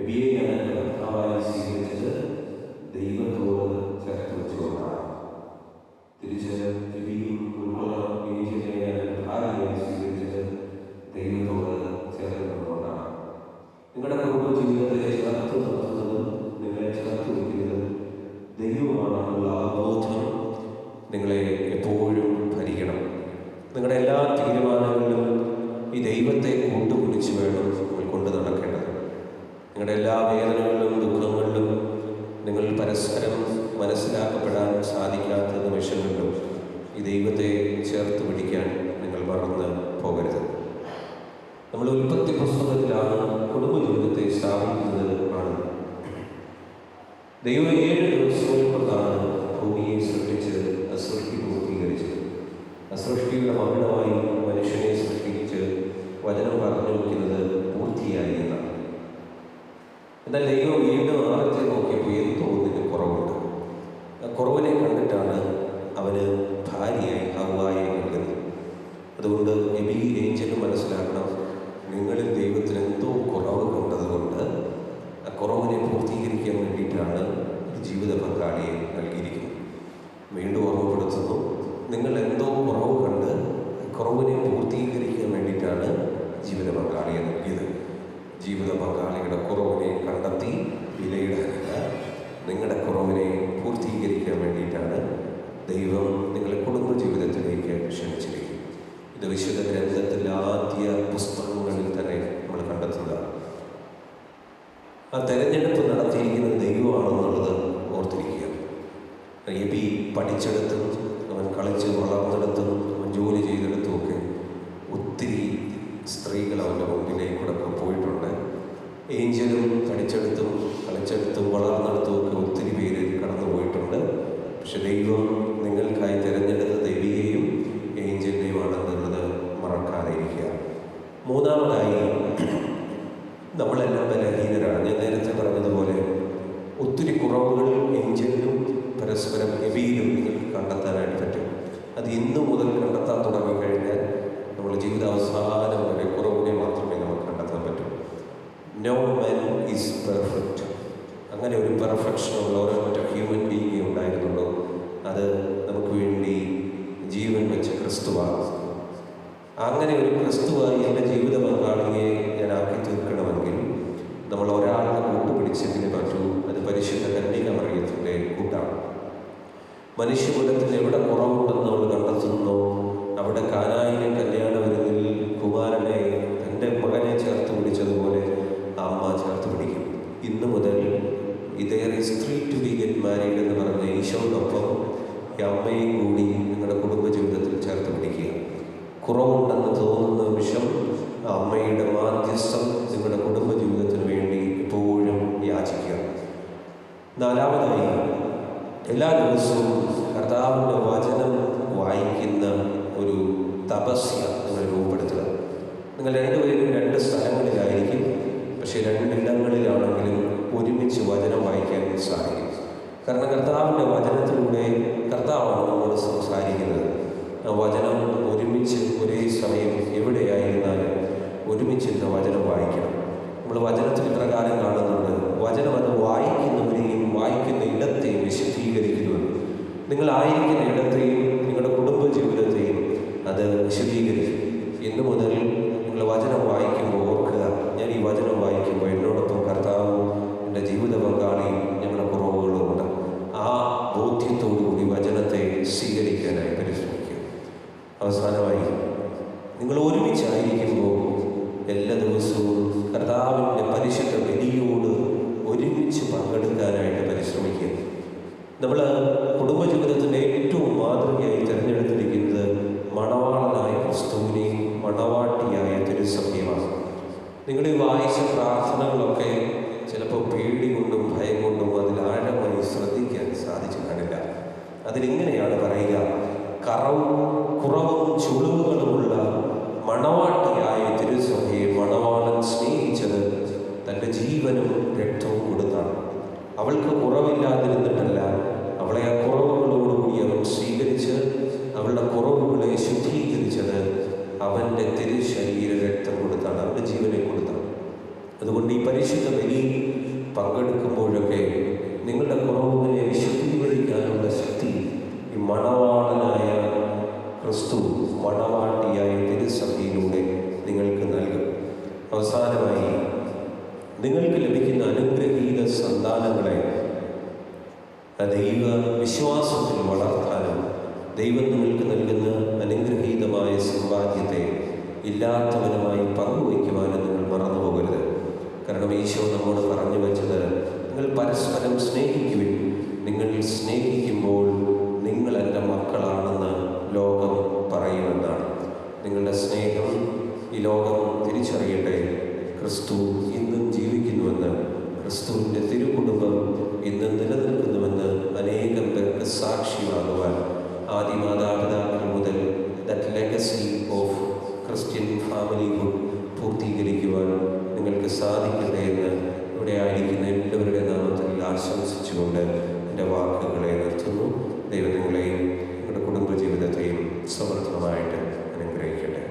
എബിയെയാണ് ഭർത്താവായി സ്വീകരിച്ചത് ദൈവത്തോട് ചേർത്ത് വെച്ചുകൊണ്ടാണ്. തിരിച്ച് എബിയും ഉൾക്കൊള്ളണം ഏജിനെയാണ് ഭാര്യയായി സ്വീകരിച്ചത് ദൈവത്തോട് ചേർത്തുകൊണ്ടാണ്. നിങ്ങളുടെ കുടുംബജീവിതത്തെ ചേർത്ത് നിർത്തുന്നതും നിങ്ങളെ ചേർത്ത് വയ്ക്കുന്നതും ദൈവമാണെന്നുള്ള ആ ബോധം നിങ്ങളെ എപ്പോഴും ഭരിക്കണം. നിങ്ങളുടെ എല്ലാ തീരുമാനങ്ങളിലും ഈ ദൈവത്തെ കൂട്ടുപിടിച്ച് വേണം നിങ്ങൾ കൊണ്ടു നടക്കേണ്ടത്. നിങ്ങളുടെ എല്ലാ വേദനകളിലും ദുഃഖങ്ങളിലും നിങ്ങൾ പരസ്പരം മനസ്സിലാക്കപ്പെടാൻ സാധിക്കാത്ത നിമിഷങ്ങളിലും ഈ ദൈവത്തെ ചേർത്ത് പിടിക്കാൻ നിങ്ങൾ മറന്ന് പോകരുത്. നമ്മൾ ഉൽപ്പത്തി പുസ്തകത്തിലാണ് കുടുംബജീവിതത്തെ സ്ഥാപിക്കുന്നത് ആണ്. ദൈവം 7 ദിവസങ്ങൾ കൊണ്ടാണ് ഭൂമിയെ സൃഷ്ടിച്ച് അസൃഷ്ടി പൂർത്തീകരിച്ചത്. അസൃഷ്ടിയുടെ മരണമായി മനുഷ്യനെ സൃഷ്ടിച്ച് വചനം പറഞ്ഞു വയ്ക്കുന്നത് പൂർത്തിയായി എന്നാണ്. എന്നാൽ ദൈവം വീണ്ടും ആഴത്തെ നോക്കിയപ്പോൾ എന്തോ ഒന്നിന് കുറവുണ്ട്. ആ കുറവിനെ കണ്ടിട്ടാണ് അവന് ഭാര്യയായി ഹവ്വായെ നൽകുന്നത്. അതുകൊണ്ട് എബി ഏഞ്ചലും മനസ്സിലാക്കണം, നിങ്ങളിൽ ദൈവത്തിന് എന്തോ കുറവ് കണ്ടതുകൊണ്ട് ആ കുറവിനെ പൂർത്തീകരിക്കാൻ വേണ്ടിയിട്ടാണ് ഒരു ജീവിത പങ്കാളിയെ നൽകിയിരിക്കുന്നത്. വീണ്ടും ഓർമ്മപ്പെടുത്തുന്നു, നിങ്ങൾ എന്തോ കുറവ് കണ്ട് കുറവിനെ പൂർത്തീകരിക്കാൻ വേണ്ടിയിട്ടാണ് ജീവിത പങ്കാളിയെ നൽകിയത്. ജീവിത പങ്കാളിയുടെ കുറവിനെ കണ്ടെത്തി വിലയിടാനല്ല, നിങ്ങളുടെ കുറവിനെ പൂർത്തീകരിക്കാൻ വേണ്ടിയിട്ടാണ് ദൈവം നിങ്ങളെ കുടുംബജീവിതത്തിലേക്ക് ക്ഷണിച്ചിരിക്കുന്നത്. ഇത് വിശുദ്ധ ഗ്രന്ഥത്തിൻ്റെ ആദ്യ പുസ്തകങ്ങളിൽ തന്നെ നമ്മൾ കണ്ടെത്തുന്നതാണ്. ആ തെരഞ്ഞെടുപ്പ് നടത്തിയിരിക്കുന്നത് ദൈവമാണെന്നുള്ളത് ഓർത്തിരിക്കുക. എബി പഠിച്ചെടുത്തും അവൻ കളിച്ച് വളർന്നെടുത്തും അവൻ ജോലി ചെയ്തെടുത്തുമൊക്കെ ഒത്തിരി സ്ത്രീകൾ അവൻ്റെ മുമ്പിലേക്കൂടൊക്കെ പോയിട്ടുണ്ട്. ഏഞ്ചലും പഠിച്ചെടുത്തും കളിച്ചെടുത്തും വളർന്നെടുത്തുമൊക്കെ ഒത്തിരി പേര് കടന്നു പോയിട്ടുണ്ട്. പക്ഷെ ദൈവം നിങ്ങൾക്കായി തിരഞ്ഞെടുത്ത ദൈവികയും ഏഞ്ചലിനെയുമാണെന്നുള്ളത് മറക്കാതിരിക്കുക. മൂന്നാമതായി, നമ്മളെല്ലാം ബലഹീനരാണ്. ഞാൻ നേരത്തെ പറഞ്ഞതുപോലെ ഒത്തിരി കുറവുകൾ ഏഞ്ചലിലും പരസ്പരം എബിയിലും നിങ്ങൾക്ക് കണ്ടെത്താനായിട്ട് പറ്റും. അത് ഇന്നു മുതൽ കണ്ടെത്താൻ തുടങ്ങിക്കഴിഞ്ഞാൽ നമ്മൾ ജീവിതാവസാനം വരെ കുറവിനെ മാത്രമേ നമുക്ക് കണ്ടെത്താൻ പറ്റൂ. No man is perfect. അങ്ങനെ ഒരു പെർഫെക്ഷനുള്ള ഒരൊറ്റ ഹ്യൂമൻ ബീയിങ് ഉണ്ടായിരുന്നുള്ളൂ. അത് നമുക്ക് വേണ്ടി ജീവൻ വെച്ച ക്രിസ്തുവാണ്. അങ്ങനെ ഒരു ക്രിസ്തുവായി എൻ്റെ ജീവിത പങ്കാളിയെ ഞാൻ ആക്കി തീർക്കണമെങ്കിൽ നമ്മൾ ഒരാളുടെ കൂട്ടുപിടിച്ചതിന് പറ്റൂ. അത് പരിശുദ്ധ കന്യകമറിയത്തിൻ്റെ കൂട്ടാണ്. മനുഷ്യകുലത്തിന് എവിടെ കുറവുണ്ടെന്ന് നമ്മൾ കണ്ടെത്തുന്നു, അവിടെ കാനായിലെ കല്യാണ വിരുന്നിൽ കുമാരനെ തൻ്റെ മകനെ ചേർത്ത് പിടിച്ചതുപോലെ അമ്മ ചേർത്ത് പിടിക്കും. ഇന്നു മുതൽ there is 3 to be get married എന്ന് പറഞ്ഞ ഈശോടൊപ്പം ഈ അമ്മയും കൂടി നിങ്ങളുടെ കുടുംബജീവിതത്തിൽ ചേർത്ത് പിടിക്കുക. കുറവുണ്ടെന്ന് തോന്നുന്ന നിമിഷം അമ്മയുടെ മാധ്യസ്ഥം നിങ്ങളുടെ കുടുംബജീവിതത്തിന് വേണ്ടി എപ്പോഴും യാചിക്കുക. നാലാമതായി, എല്ലാ ദിവസവും കർത്താവിൻ്റെ വചനം വായിക്കുന്ന ഒരു തപസ്യ നിങ്ങൾ രൂപപ്പെടുത്തുക. നിങ്ങൾ രണ്ടുപേരും രണ്ട് സ്ഥലങ്ങളിലായിരിക്കും, പക്ഷേ രണ്ടിടങ്ങളിലാണെങ്കിലും ഒരുമിച്ച് വചനം വായിക്കാൻ സാധിക്കും. കാരണം കർത്താവിൻ്റെ വചനത്തിലൂടെ കർത്താവാണ് നമ്മോട് സംസാരിക്കുന്നത്. ആ വചനം ഒരുമിച്ച് ഒരേ സമയം എവിടെയായിരുന്നാലും ഒരുമിച്ചിരുന്ന് വചനം വായിക്കണം. നമ്മൾ വചനത്തിൽ പ്രകാരം കാണുന്നുണ്ട്, വചനം അത് വായിക്കുന്നവരെയും വായിക്കുന്ന ഇടത്തെയും വിശുദ്ധീകരിക്കുന്നുവെന്ന്. നിങ്ങളായിരിക്കുന്ന ഇടത്തെയും നിങ്ങളുടെ കുടുംബ ജീവിതത്തെയും അത് വിശദീകരിക്കും. ഇന്നു മുതൽ നിങ്ങൾ വചനം വായിക്കുമ്പോൾ ഓർക്കുക, ഞാൻ ഈ വചനം വായിക്കുമ്പോൾ എന്നോടൊപ്പം കർത്താവും എൻ്റെ ജീവിത പങ്കാളിയും ഞങ്ങളുടെ കുറവുകളുമുണ്ട്. ആ ബോധ്യത്തോടുകൂടി വചനത്തെ സ്വീകരിക്കാനായി പരിശ്രമിക്കുക. അവസാനമായി നിങ്ങൾ ഒരുമിച്ചായിരിക്കുമ്പോൾ എല്ലാ ദിവസവും കർത്താവിൻ്റെ പരിശുദ്ധ ബലിയോട് ഒരുമിച്ച് പങ്കെടുക്കാനായിട്ട് പരിശ്രമിക്കുക. നമ്മൾ കുടുംബജീവിതത്തിൻ്റെ ഏറ്റവും മാതൃകയായി തിരഞ്ഞെടുത്തിരിക്കുന്നത് മണവാളനായ ക്രിസ്തുവിനെയും മണവാട്ടിയായ തിരുസഭയുമാണ്. നിങ്ങൾ ഈ വായിച്ച പ്രാർത്ഥനകളൊക്കെ ചിലപ്പോൾ പേടി കൊണ്ടും ഭയം കൊണ്ടും അതിൽ ആഴമായി ശ്രദ്ധിക്കാൻ സാധിച്ചു കാണില്ല. അതിലിങ്ങനെയാണ് പറയുക, കുറവും ചുളിവുകളുമുള്ള മണവാട്ടിയായ തിരുസഭയെ മണവാളൻ സ്നേഹിച്ചത് തൻ്റെ ജീവനും രക്തവും കൊടുത്താണ്. അവൾക്ക് കുറവില്ലാതിരുന്നിട്ടല്ല, അവളെ ആ കുറവുകളോടുകൂടി അവൻ സ്വീകരിച്ച് അവളുടെ കുറവുകളെ ശുദ്ധീകരിച്ചത് അവൻ്റെ തിരുശരീര രക്തം കൊടുത്താണ്, അവൻ്റെ ജീവനെ കൊടുത്താണ്. അതുകൊണ്ട് ഈ പരിശുദ്ധ ബലി പങ്കെടുക്കുമ്പോഴൊക്കെ നിങ്ങളുടെ കുറവുകളെ വിശുദ്ധീകരിക്കാനുള്ള ശക്തി ഈ മണവാളനായ ക്രിസ്തു, മണവാട്ടിയായ തിരുസഭയിലൂടെ നിങ്ങൾക്ക് നൽകും. അവസാനമായി നിങ്ങൾക്ക് ലഭിക്കുന്ന അനുഗ്രഹീത സന്താനങ്ങളെ ദൈവ വിശ്വാസത്തിൽ വളർത്താനും ദൈവം നിങ്ങൾക്ക് നൽകുന്ന അനുഗ്രഹീതമായ സമ്പാദ്യത്തെ ഇല്ലാത്തവനുമായി പങ്കുവയ്ക്കുവാനും നിങ്ങൾ മറന്നു പോകരുത്. കാരണം ഈശോ നമ്മോട് പറഞ്ഞു വെച്ചത്, നിങ്ങൾ പരസ്പരം സ്നേഹിക്കുവിൻ, നിങ്ങൾ സ്നേഹിക്കുമ്പോൾ നിങ്ങൾ എൻ്റെ മക്കളാണെന്ന് ലോകം പറയുമെന്നാണ്. നിങ്ങളുടെ സ്നേഹം ഈ ലോകം തിരിച്ചറിയട്ടെ. ക്രിസ്തു ഇന്നും ജീവിക്കുന്നുവെന്ന്, ക്രിസ്തുവിൻ്റെ തിരുകുടുംബം ഇന്നും നിലനിൽക്കുന്നുവെന്ന് അനേകം പേർക്ക് സാക്ഷിയാകുവാൻ ആദിമാതാപിതാക്കൾ മുതൽ ദാറ്റ് ലെഗസി ഓഫ് ക്രിസ്ത്യൻ ഫാമിലിഹുഡ് പൂർത്തീകരിക്കുവാൻ നിങ്ങൾക്ക് സാധിക്കട്ടെ എന്ന് ഇവിടെ ആയിരിക്കുന്ന എല്ലാവരുടെ നാമത്തിൽ ആശംസിച്ചുകൊണ്ട് എൻ്റെ വാക്കുകളെ നിർത്തുന്നു. ദൈവം നിങ്ങളെയും നിങ്ങളുടെ കുടുംബജീവിതത്തെയും സമൃദ്ധമായിട്ട് അനുഗ്രഹിക്കട്ടെ.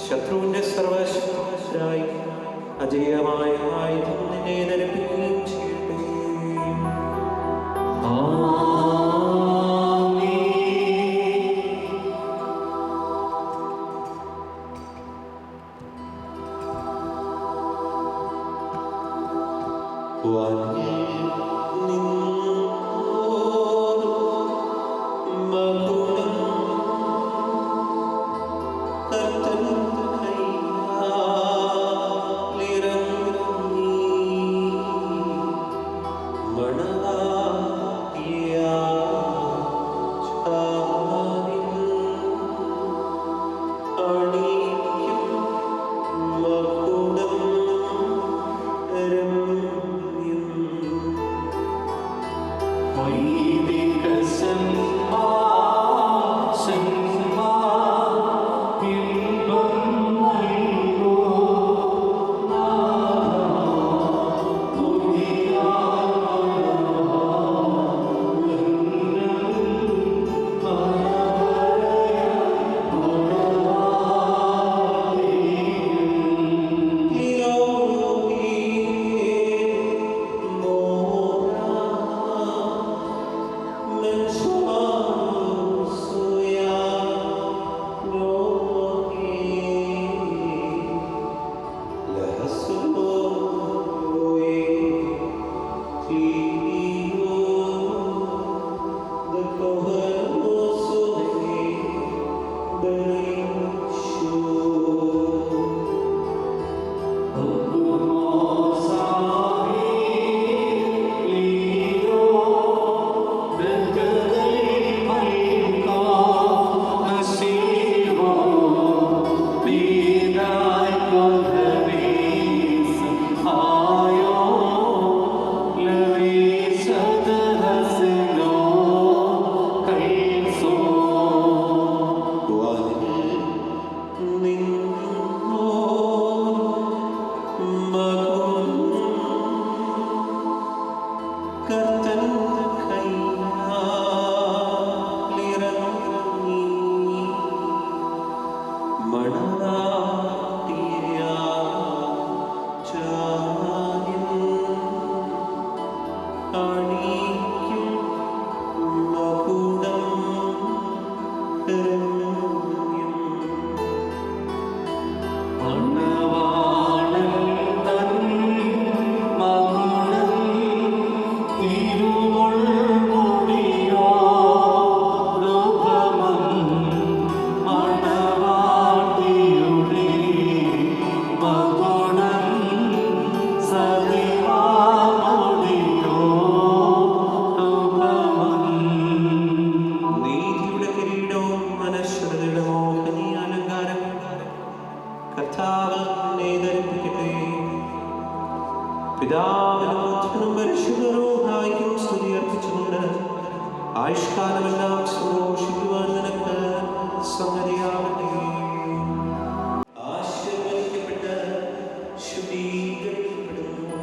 ശത്രുവിന്റെ സർവശക്തരായി അജേയമായ ആയുധം നിന്നെ ധരിപ്പിക്കുകയും ചെയ്യട്ടെ. ആയുഷ്കാലമെല്ലാം സന്തോഷിക്കുവാൻ നിനക്ക് സമ്മതിയാവട്ടെ. ആശീർവദിക്കപ്പെട്ട് ശുദ്ധീകരിക്കപ്പെടുന്നു.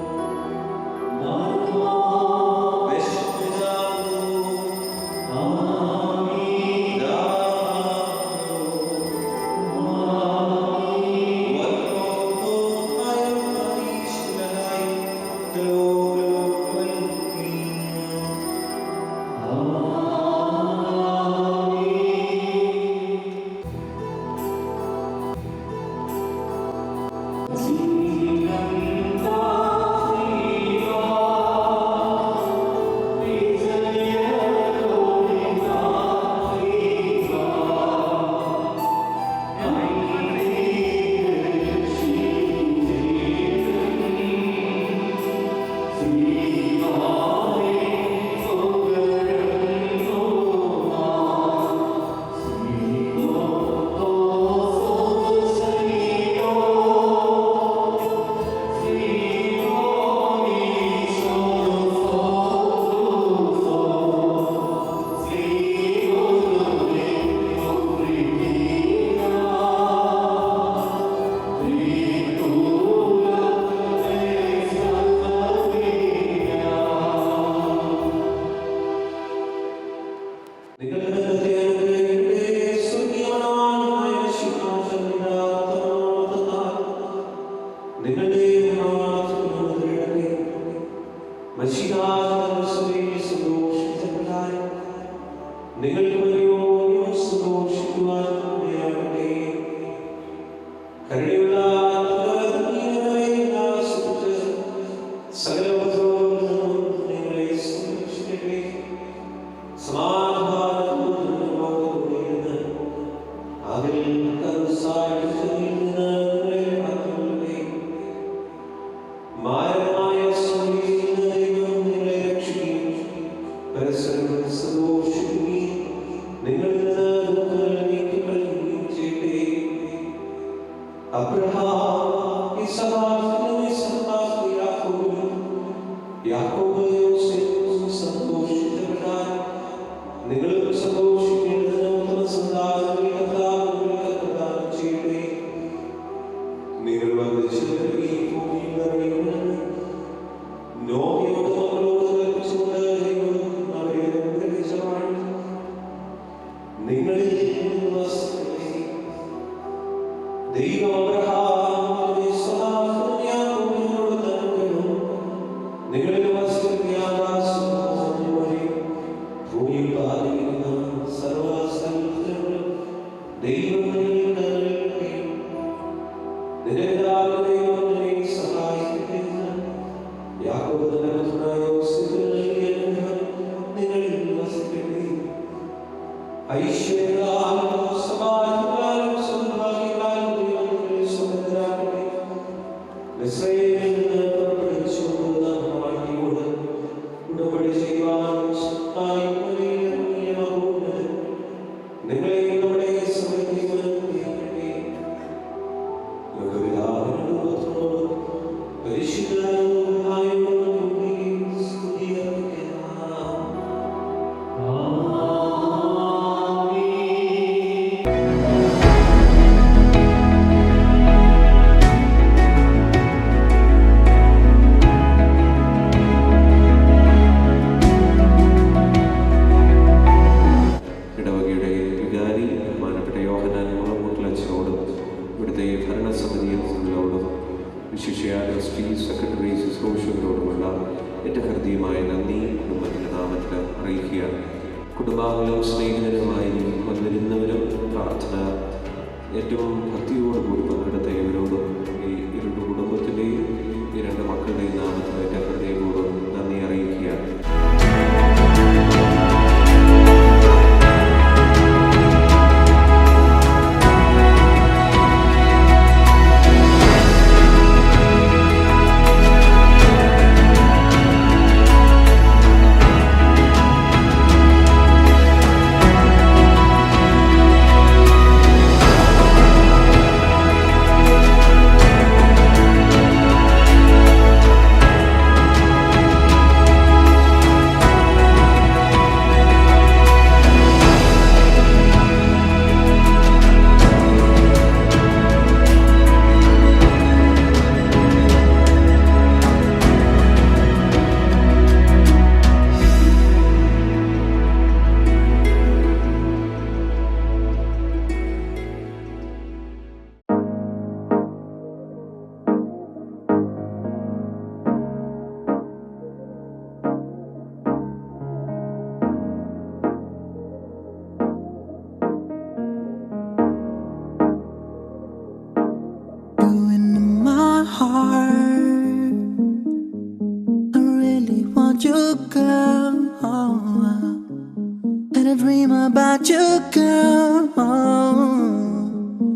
about you, girl.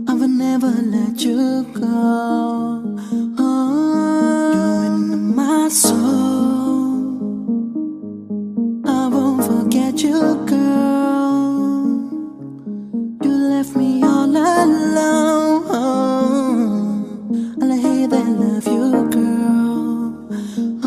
I will never let you go. You're in my soul. I won't forget you, girl. You left me all alone, and I hate that I love you, girl. I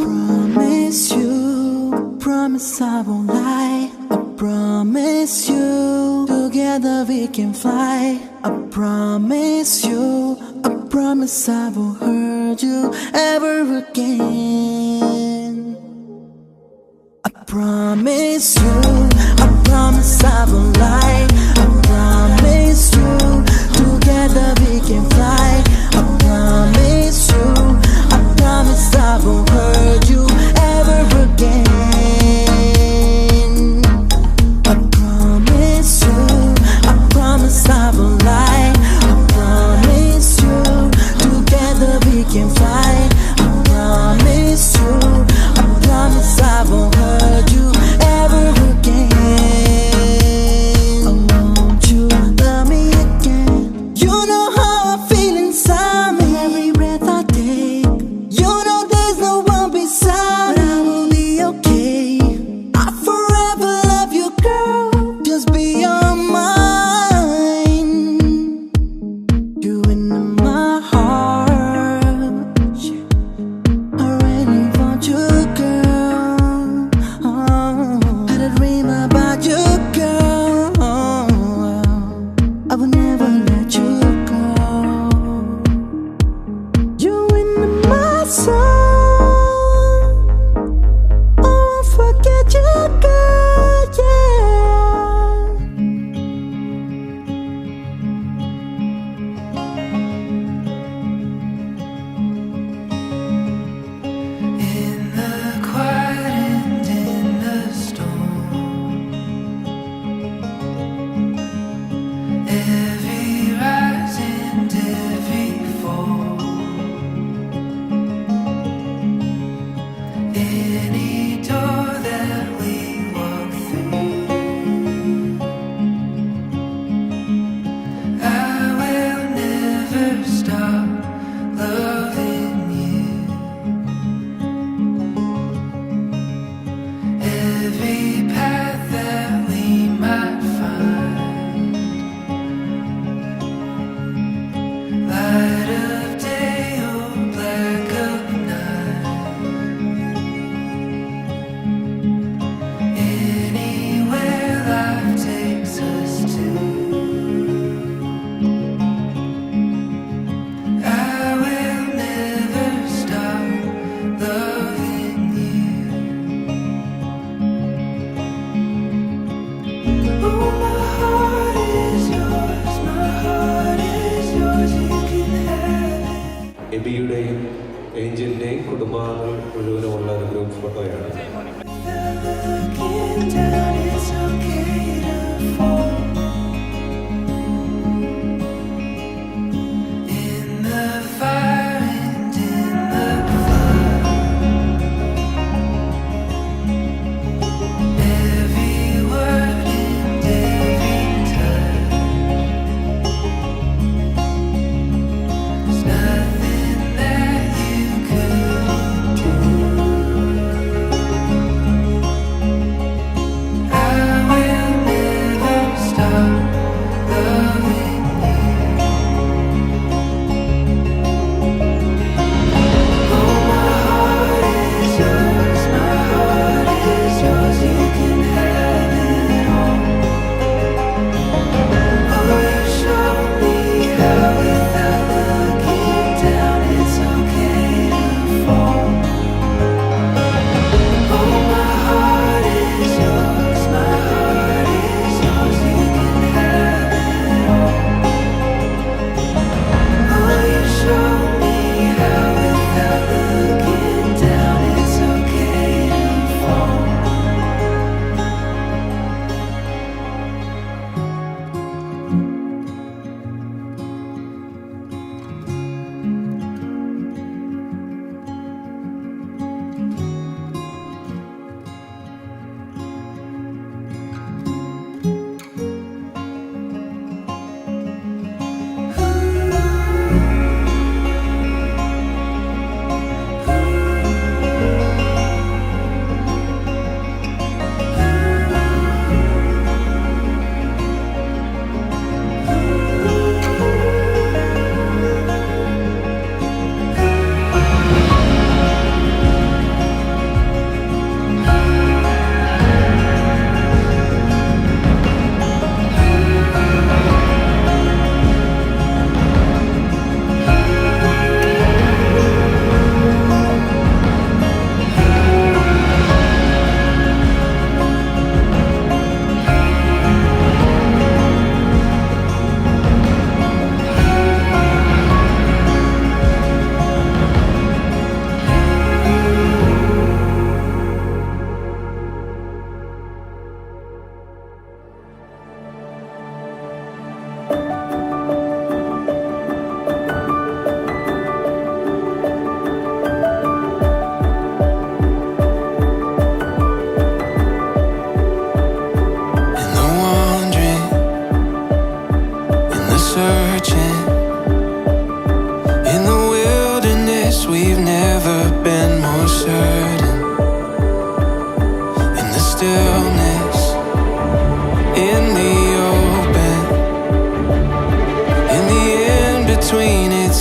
promise you, promise I won't lie. I promise you, together we can fly. I promise you, I promise I won't hurt you ever again. I promise you. promise I won't lie. I promise you, together we can fly. I promise you, I promise I won't hurt you ever again. I promise you, I promise I won't lie. I promise you, together we can fly. I promise you, I promise I won't hurt you ever again. I want you, love me again. You know how I feel inside me every breath I take. You know there's no one beside, but I will be okay. I forever love you, girl. Just be on mine. You in my heart. I really want you, girl. I dream about you, girl. I will never let you go. You in my soul. I won't forget you, girl. Yeah. In the quiet and in the storm, every rise and every fall, any door that we walk through, I will never stop loving you. Every path that we might find, light of day or black of night, anywhere life takes us to, I will never stop loving you. Oh, my heart is yours, my heart is yours, you can have it. എബിയുടെയും ഏഞ്ചലിൻ്റെയും കുടുംബാംഗങ്ങൾ മുഴുവനുമുള്ള ഒരു group ഫോട്ടോയാണ്. Looking down, it's okay to fall. In the fire and in the flood, every word and every touch, there's nothing that you couldn't do. I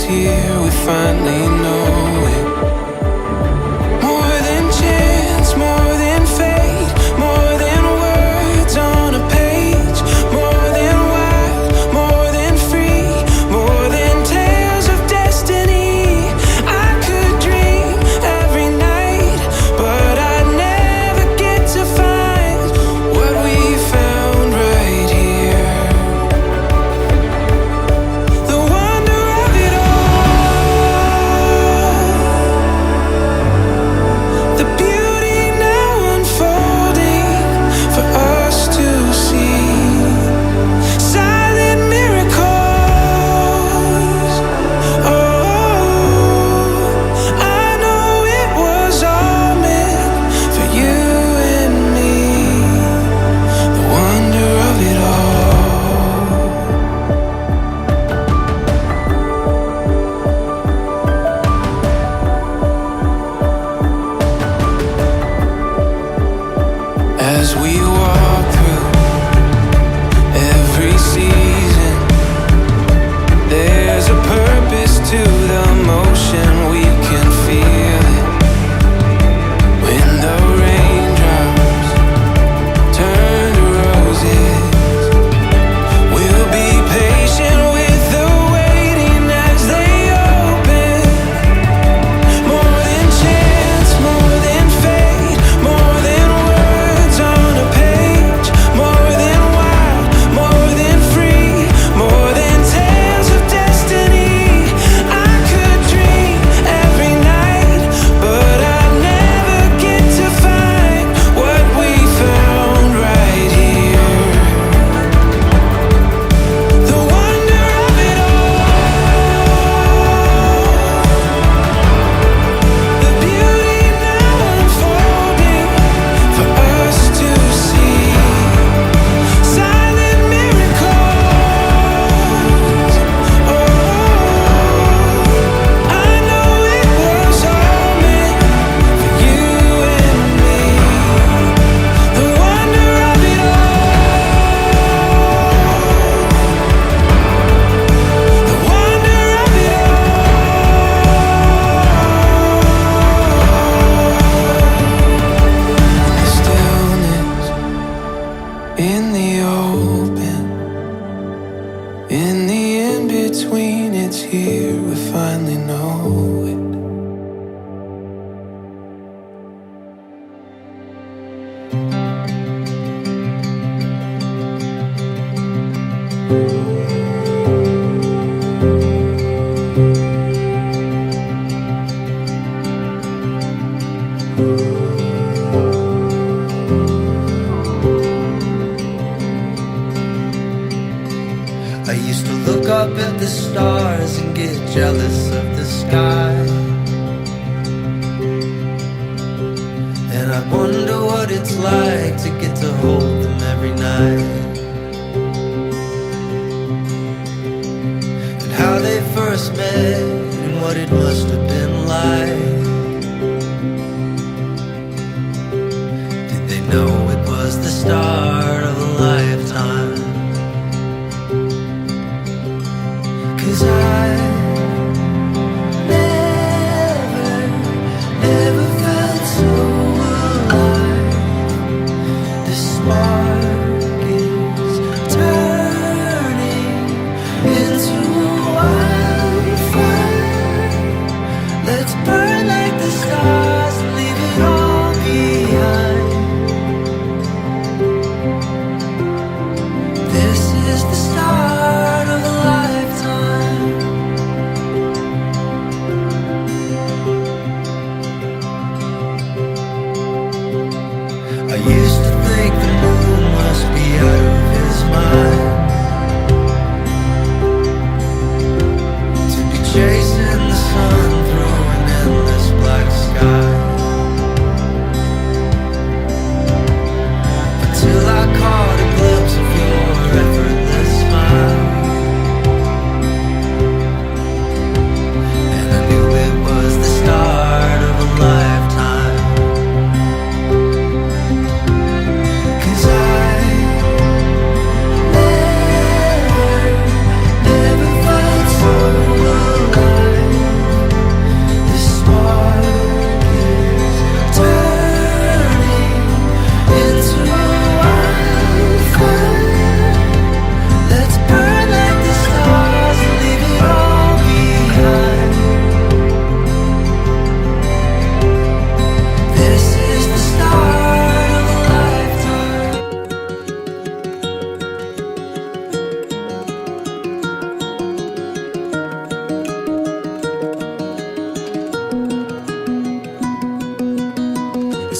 here, we finally know it. More than chance, more than fate, more than words on a page, more than wild, more than free, more than tales of destiny. I could dream every night, but I'd never get to find what we found right here. The wonder of it all, the beauty now unfolding for us to see. Silent miracles. Oh, I know it was all meant for you and me. The wonder of it all. As we walk through every season, there's a purpose to the motion. We can feel it when the raindrops turn to roses. We'll be patient with the waiting as they open. More than chance, more than fate, more than words on a page, more than wild, more than free, more than tales of destiny. I could dream every night, but I'd never get to find what we found right here. The wonder of it all, the beauty now unfolding for us to see. Silent miracles. Oh, I know it was all meant for you and me. The wonder of it all, the wonder of it all. In the stillness, in the open, in the in-between, it's here, we finally know it. I used to look up at the stars and get jealous of the sky. And I wonder what it's like to get to hold them every night. And how they first met and what it must have been like. Did they know it was the start of a lifetime? 'Cause I never felt so alive. This small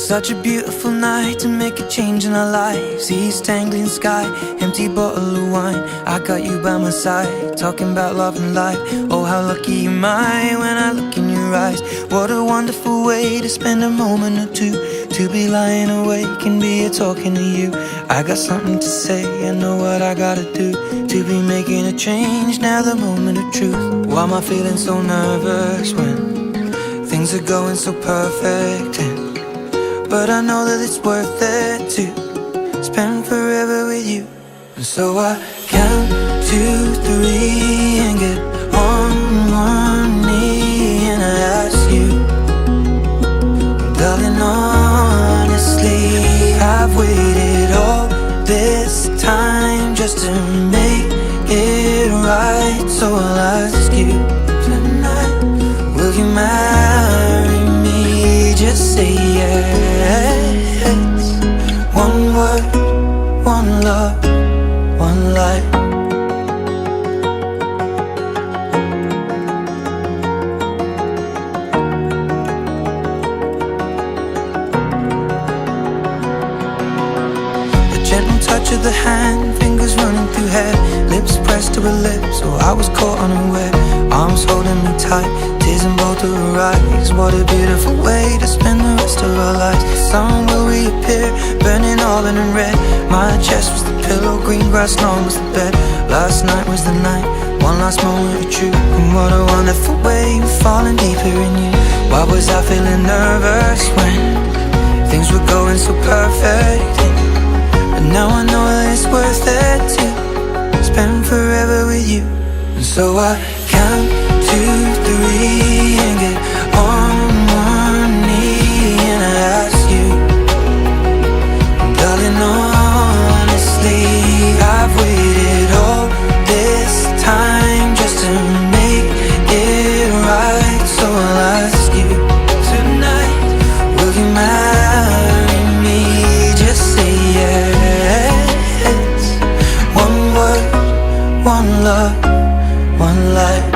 Such a beautiful night to make a change in our lives. East Anglian sky, empty bottle of wine. I got you by my side, talking about love and life. Oh, how lucky am I when I look in your eyes. What a wonderful way to spend a moment or two. To be lying awake and be here talking to you. I got something to say, I know what I gotta do. To be making a change, now the moment of truth. Why am I feeling so nervous when things are going so perfect? But I know that it's worth it to spend forever with you. And so I count 2, 3 and get on one knee and I ask you, darling, honestly, I've waited all this time just to make it right. So I'll ask you tonight, will you marry me? Just say yes. One word, one love, one life. The gentle touch of the hand, fingers running through hair, lips pressed to her lips, so I was caught unaware. Arms holding me tight, tears in both of her eyes. What a beautiful way to spend the rest of our lives. The sun will reappear, burning auburn and red. My chest was the pillow, green grass lawn was the bed. Last night was the night, one last moment of truth. And what a wonderful way of falling deeper in you. Why was I feeling nervous when things were going so perfect? But now I know that it's worth it to spend forever with you. And so I count 2, 3 and get on one knee and I ask you, darling, honestly, I've waited all this time just to make it right. So I'll ask you tonight, will you marry me? Just say yes. One word, one love, one life.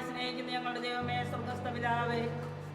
സ്നേഹിക്കുന്ന ഞങ്ങളുടെ ദൈവമേ, സ്വർഗ്ഗസ്ഥ പിതാവേ,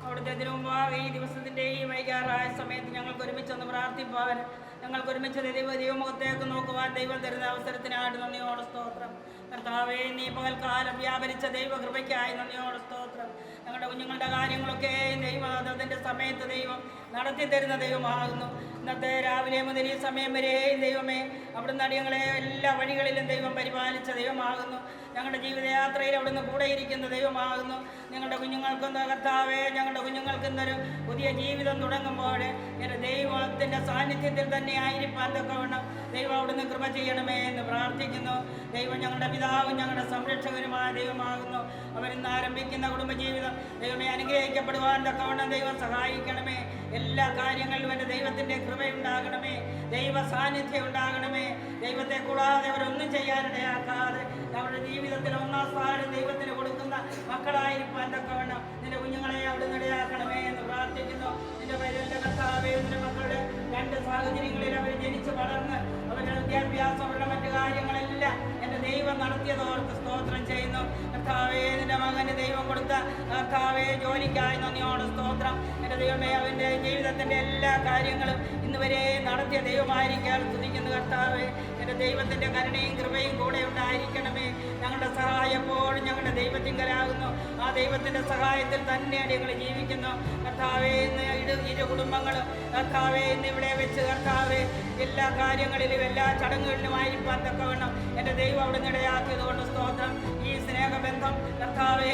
അവിടുത്തെ തിരുമുമ്പാകെ ഈ ദിവസത്തിൻ്റെ ഈ വൈകാറായ സമയത്ത് ഞങ്ങൾക്ക് ഒരുമിച്ചൊന്ന് പ്രാർത്ഥിപ്പാൻ, ഞങ്ങൾക്ക് ഒരുമിച്ച് ദൈവമുഖത്തേക്ക് നോക്കുവാൻ ദൈവം തരുന്ന അവസരത്തിനായിട്ട് നന്ദിയോട് സ്തോത്രം. കർത്താവേ, നീ പകൽക്കാലം വ്യാപരിച്ച ദൈവകൃപയ്ക്കായി നന്ദിയോട് സ്തോത്രം. ഞങ്ങളുടെ കുഞ്ഞുങ്ങളുടെ കാര്യങ്ങളൊക്കെ ദൈവം അതിൻ്റെ സമയത്ത് ദൈവം നടത്തി തരുന്ന ദൈവമാകുന്നു. ഇന്നത്തെ രാവിലെ മുതൽ ഈ സമയം വരെയും ദൈവമേ, അവിടുന്ന് അടിയങ്ങളെ എല്ലാ വഴികളിലും ദൈവം പരിപാലിച്ച ദൈവമാകുന്നു. ഞങ്ങളുടെ ജീവിതയാത്രയിൽ അവിടുന്ന് കൂടെ ഇരിക്കുന്ന ദൈവമാകുന്നു. ഞങ്ങളുടെ കുഞ്ഞുങ്ങൾക്കൊന്ന് കർത്താവേ, ഞങ്ങളുടെ കുഞ്ഞുങ്ങൾക്കിന്നൊരു പുതിയ ജീവിതം തുടങ്ങുമ്പോൾ എൻ്റെ ദൈവത്തിൻ്റെ സാന്നിധ്യത്തിൽ തന്നെ ആയിരിക്കാൻ തക്കവണ്ണം ദൈവം അവിടുന്ന് കൃപ ചെയ്യണമേ എന്ന് പ്രാർത്ഥിക്കുന്നു. ദൈവം ഞങ്ങളുടെ പിതാവും ഞങ്ങളുടെ സംരക്ഷകരുമായ ദൈവമാകുന്നു. അവരിന്ന് ആരംഭിക്കുന്ന കുടുംബജീവിതം ദൈവമേ അനുഗ്രഹിക്കപ്പെടുവാൻ തക്കവണ്ണം ദൈവം സഹായിക്കണമേ. എല്ലാ കാര്യങ്ങളിലും എൻ്റെ ദൈവത്തിൻ്റെ കൃപയുണ്ടാകണമേ. ദൈവ സാന്നിധ്യം ഉണ്ടാകണമേ. ദൈവത്തെ കൂടാതെ അവരൊന്നും ചെയ്യാനിടയാക്കാതെ അവരുടെ ജീവിതത്തിൽ ഒന്നാം സ്ഥാനം ദൈവത്തിന് കൊടുക്കുന്ന മക്കളായിരിക്കാൻ തക്കവണ്ണം നിന്റെ കുഞ്ഞുങ്ങളെ അവിടുന്ന് ഇടയാക്കണമേ എന്ന് പ്രാർത്ഥിക്കുന്നു. നിന്റെ പേരിന്റെ കർത്താവേ, നിന്റെ മക്കളുടെ രണ്ട് സാഹചര്യങ്ങളിൽ അവർ ജനിച്ച് വളർന്ന് അവരുടെ വിദ്യാഭ്യാസം, അവരുടെ മറ്റു കാര്യങ്ങളെല്ലാം എൻ്റെ ദൈവം നടത്തിയതോർത്ത് സ്തോത്രം ചെയ്യുന്നു. കർത്താവേ, നിന്റെ മകന് ദൈവം കൊടുത്ത കർത്താവേ ജോലിക്കായി നന്ദിയോട് സ്തോത്രം. എൻ്റെ ദൈവമേ, അവൻ്റെ ജീവിതത്തിൻ്റെ എല്ലാ കാര്യങ്ങളും ഇന്നുവരെ നടത്തിയ ദൈവമായിരിക്കാൻ സ്തുതിക്കുന്നു. കർത്താവേ, എൻ്റെ ദൈവത്തിൻ്റെ കരുണയും കൃപയും കൂടെ ഉണ്ടായിരിക്കണമേ. ഞങ്ങളുടെ സഹായം എപ്പോഴും ഞങ്ങളുടെ ദൈവത്തിങ്കലാകുന്നു. ആ ദൈവത്തിൻ്റെ സഹായത്തിൽ തന്നെയാണ് ഞങ്ങൾ ജീവിക്കുന്നു. കർത്താവേ, ഇന്ന് ഇരു കുടുംബങ്ങളും കർത്താവേ ഇന്ന് ഇവിടെ വെച്ച് കർത്താവേ എല്ലാ കാര്യങ്ങളിലും എല്ലാ ചടങ്ങുകളിലുമായിരിക്കാൻ തക്കവണ്ണം എൻ്റെ ദൈവം അവിടുന്ന് ഇടയാക്കിയത് കൊണ്ട് സ്തോത്രം. ഈ സ്നേഹബന്ധം കർത്താവേ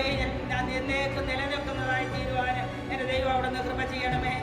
എന്നേക്കും നിലനിൽക്കുന്നതായി തീരുവാൻ എൻ്റെ ദൈവം അവിടുന്ന് കൃപ ചെയ്യണമേ.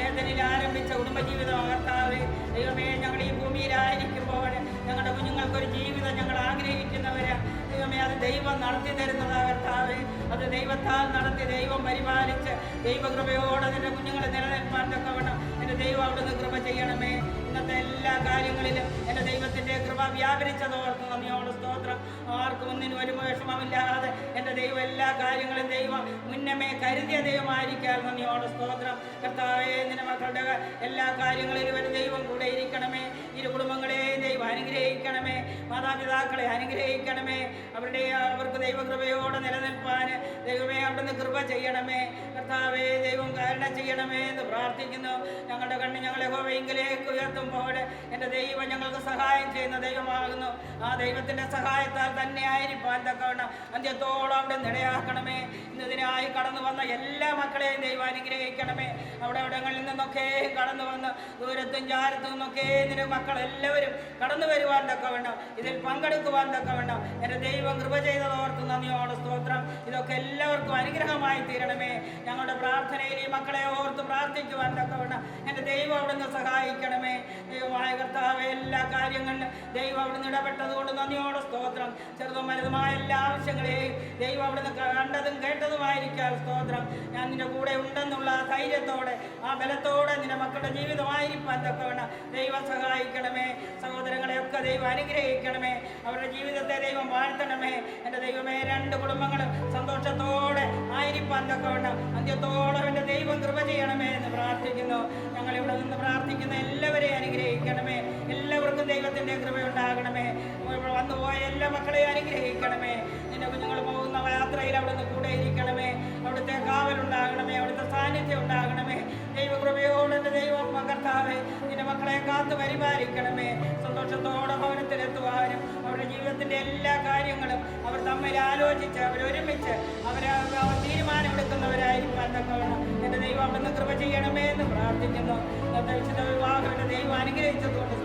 ഏതനിൽ ആരംഭിച്ച കുടുംബജീവിതം കർത്താവേ ദൈവമേ, ഞങ്ങൾ ഈ ഭൂമിയിലായിരിക്കുമ്പോൾ ഞങ്ങളുടെ കുഞ്ഞുങ്ങൾക്കൊരു ജീവിതം ഞങ്ങൾ ആഗ്രഹിക്കുന്നവരെ ദൈവമേ അത് ദൈവം നടത്തി തരുന്നതാ കർത്താവേ. അത് ദൈവത്താൽ നടത്തി ദൈവം പരിപാലിച്ച് ദൈവകൃപയോടെ നിന്റെ കുഞ്ഞുങ്ങളെ നിലനിൽപ്പാൻ തക്കവണ്ണം എൻ്റെ ദൈവം അവിടുന്ന് കൃപ ചെയ്യണമേ. ഇന്നത്തെ എല്ലാ കാര്യങ്ങളിലും എൻ്റെ ദൈവത്തിൻ്റെ കൃപ വ്യാപരിച്ചതോർത്ത് നന്ദിയോട് സ്തോത്രം. ആർക്കും ഒന്നിനും ഒരു വിഷമമില്ലാതെ എൻ്റെ ദൈവം എല്ലാ കാര്യങ്ങളും ദൈവം മുന്നമേ കരുതിയ ദൈവമായിരിക്കാൻ നന്ദിയോട് സ്തോത്രം. കർത്താവേ, നിന്റെ മക്കളുടെ എല്ലാ കാര്യങ്ങളിലും ഒരു ദൈവം കൂടെ ഇരിക്കണമേ. ഇരു കുടുംബങ്ങളെയും ദൈവം അനുഗ്രഹിക്കണമേ. മാതാപിതാക്കളെ അനുഗ്രഹിക്കണമേ. അവർക്ക് ദൈവകൃപയോടെ നിലനിൽപ്പാൻ ദൈവമേ അവിടുന്ന് കൃപ ചെയ്യണമേ. കർത്താവേ, ദൈവം കരുണ ചെയ്യണമേ എന്ന് പ്രാർത്ഥിക്കുന്നു. ഞങ്ങളുടെ കണ്ണ് ഞങ്ങളെ യഹോവയിങ്കലേക്ക് ഉയർത്തുമ്പോൾ എൻ്റെ ദൈവം ഞങ്ങൾക്ക് സഹായം ചെയ്യുന്ന ദൈവമാകുന്നു. ആ ദൈവത്തിൻ്റെ സഹായത്താൽ തന്നെ ആയിരിക്കാൻ തക്കവണ്ണം അന്ത്യത്തോളം അവിടെ നിടയാക്കണമേ. ഇന്നതിനായി കടന്നു വന്ന എല്ലാ മക്കളെയും ദൈവം അനുഗ്രഹിക്കണമേ. അവിടങ്ങളിൽ നിന്നൊക്കെ കടന്നു വന്ന് ദൂരത്തും ചാരത്തും നിന്നൊക്കെ നിന്റെ മക്കളെല്ലാവരും കടന്നു വരുവാൻ തക്കവണ്ണം ഇതിൽ പങ്കെടുക്കുവാൻ തക്കവണ്ണം എൻ്റെ ദൈവം കൃപ ചെയ്തതോർത്ത് നന്ദിയോട് സ്തോത്രം. ഇതൊക്കെ എല്ലാവർക്കും അനുഗ്രഹമായി തീരണമേ. ഞങ്ങളുടെ പ്രാർത്ഥനയിൽ ഈ മക്കളെ ഓർത്ത് പ്രാർത്ഥിക്കുവാൻ തക്കവണ്ണം എൻ്റെ ദൈവം അവിടുന്ന് സഹായിക്കണമേ. ദൈവമായ കർത്താവ് എല്ലാ കാര്യങ്ങളിലും ദൈവം അവിടുന്ന് ഇടപെട്ടതുകൊണ്ട് നന്ദിയോട് സ്തോത്രം. ചെറുതും വലുതുമായ എല്ലാ ആവശ്യങ്ങളെയും ദൈവം അവിടുന്ന് കണ്ടതും കേട്ടതുമായിരിക്കാൻ സ്തോത്രം. ഞാൻ നിന്റെ കൂടെ ഉണ്ടെന്നുള്ള ധൈര്യത്തോടെ ആ ബലത്തോടെ നിന്റെ മക്കളുടെ ജീവിതമായിരിക്കാൻ തക്കവണ്ണം ദൈവം സഹായിക്കണമേ. സഹോദരങ്ങളെയൊക്കെ ദൈവം അനുഗ്രഹിക്കണമേ. അവരുടെ ജീവിതത്തെ ദൈവം വാഴ്ത്തണമേ. എൻ്റെ ദൈവമേ, രണ്ട് കുടുംബങ്ങളും സന്തോഷത്തോടെ ആയിരിക്കാൻ തക്കവണ്ണം അന്ത്യത്തോളം എൻ്റെ ദൈവം കൃപ ചെയ്യണമേ എന്ന് പ്രാർത്ഥിക്കുന്നു. ഞങ്ങളിവിടെ നിന്ന് പ്രാർത്ഥിക്കുന്ന എല്ലാവരെയും അനുഗ്രഹിക്കണമേ. എല്ലാവർക്കും ദൈവത്തിൻ്റെ കൃപയുണ്ടാകണമേ. ഇവിടെ വന്നുപോയ എല്ലാ മക്കളെയും അനുഗ്രഹിക്കണമേ. നിന്റെ കുഞ്ഞുങ്ങൾ പോകുന്ന യാത്രയിൽ അവിടുന്ന് കൂടെ ഇരിക്കണമേ. അവിടുത്തെ കാവലുണ്ടാകണമേ. അവിടുത്തെ സാന്നിധ്യം ഉണ്ടാകണമേ. ദൈവകൃപയോടെ എൻ്റെ ദൈവം കർത്താവേ നിന്റെ മക്കളെ കാത്തു പരിപാലിക്കണമേ. സന്തോഷത്തോടെ ഭവനത്തിലെത്തുവാനും അവരുടെ ജീവിതത്തിൻ്റെ എല്ലാ കാര്യങ്ങളും അവർ തമ്മിൽ ആലോചിച്ച് അവരൊരുമിച്ച് അവർ തീരുമാനമെടുക്കുന്നവരായിരിക്കാൻ തക്കവണ്ണം എൻ്റെ ദൈവം അവിടുന്ന് കൃപ ചെയ്യണമേ എന്ന് പ്രാർത്ഥിക്കുന്നു. വിവാഹം എൻ്റെ ദൈവം അനുഗ്രഹിച്ചതുകൊണ്ട്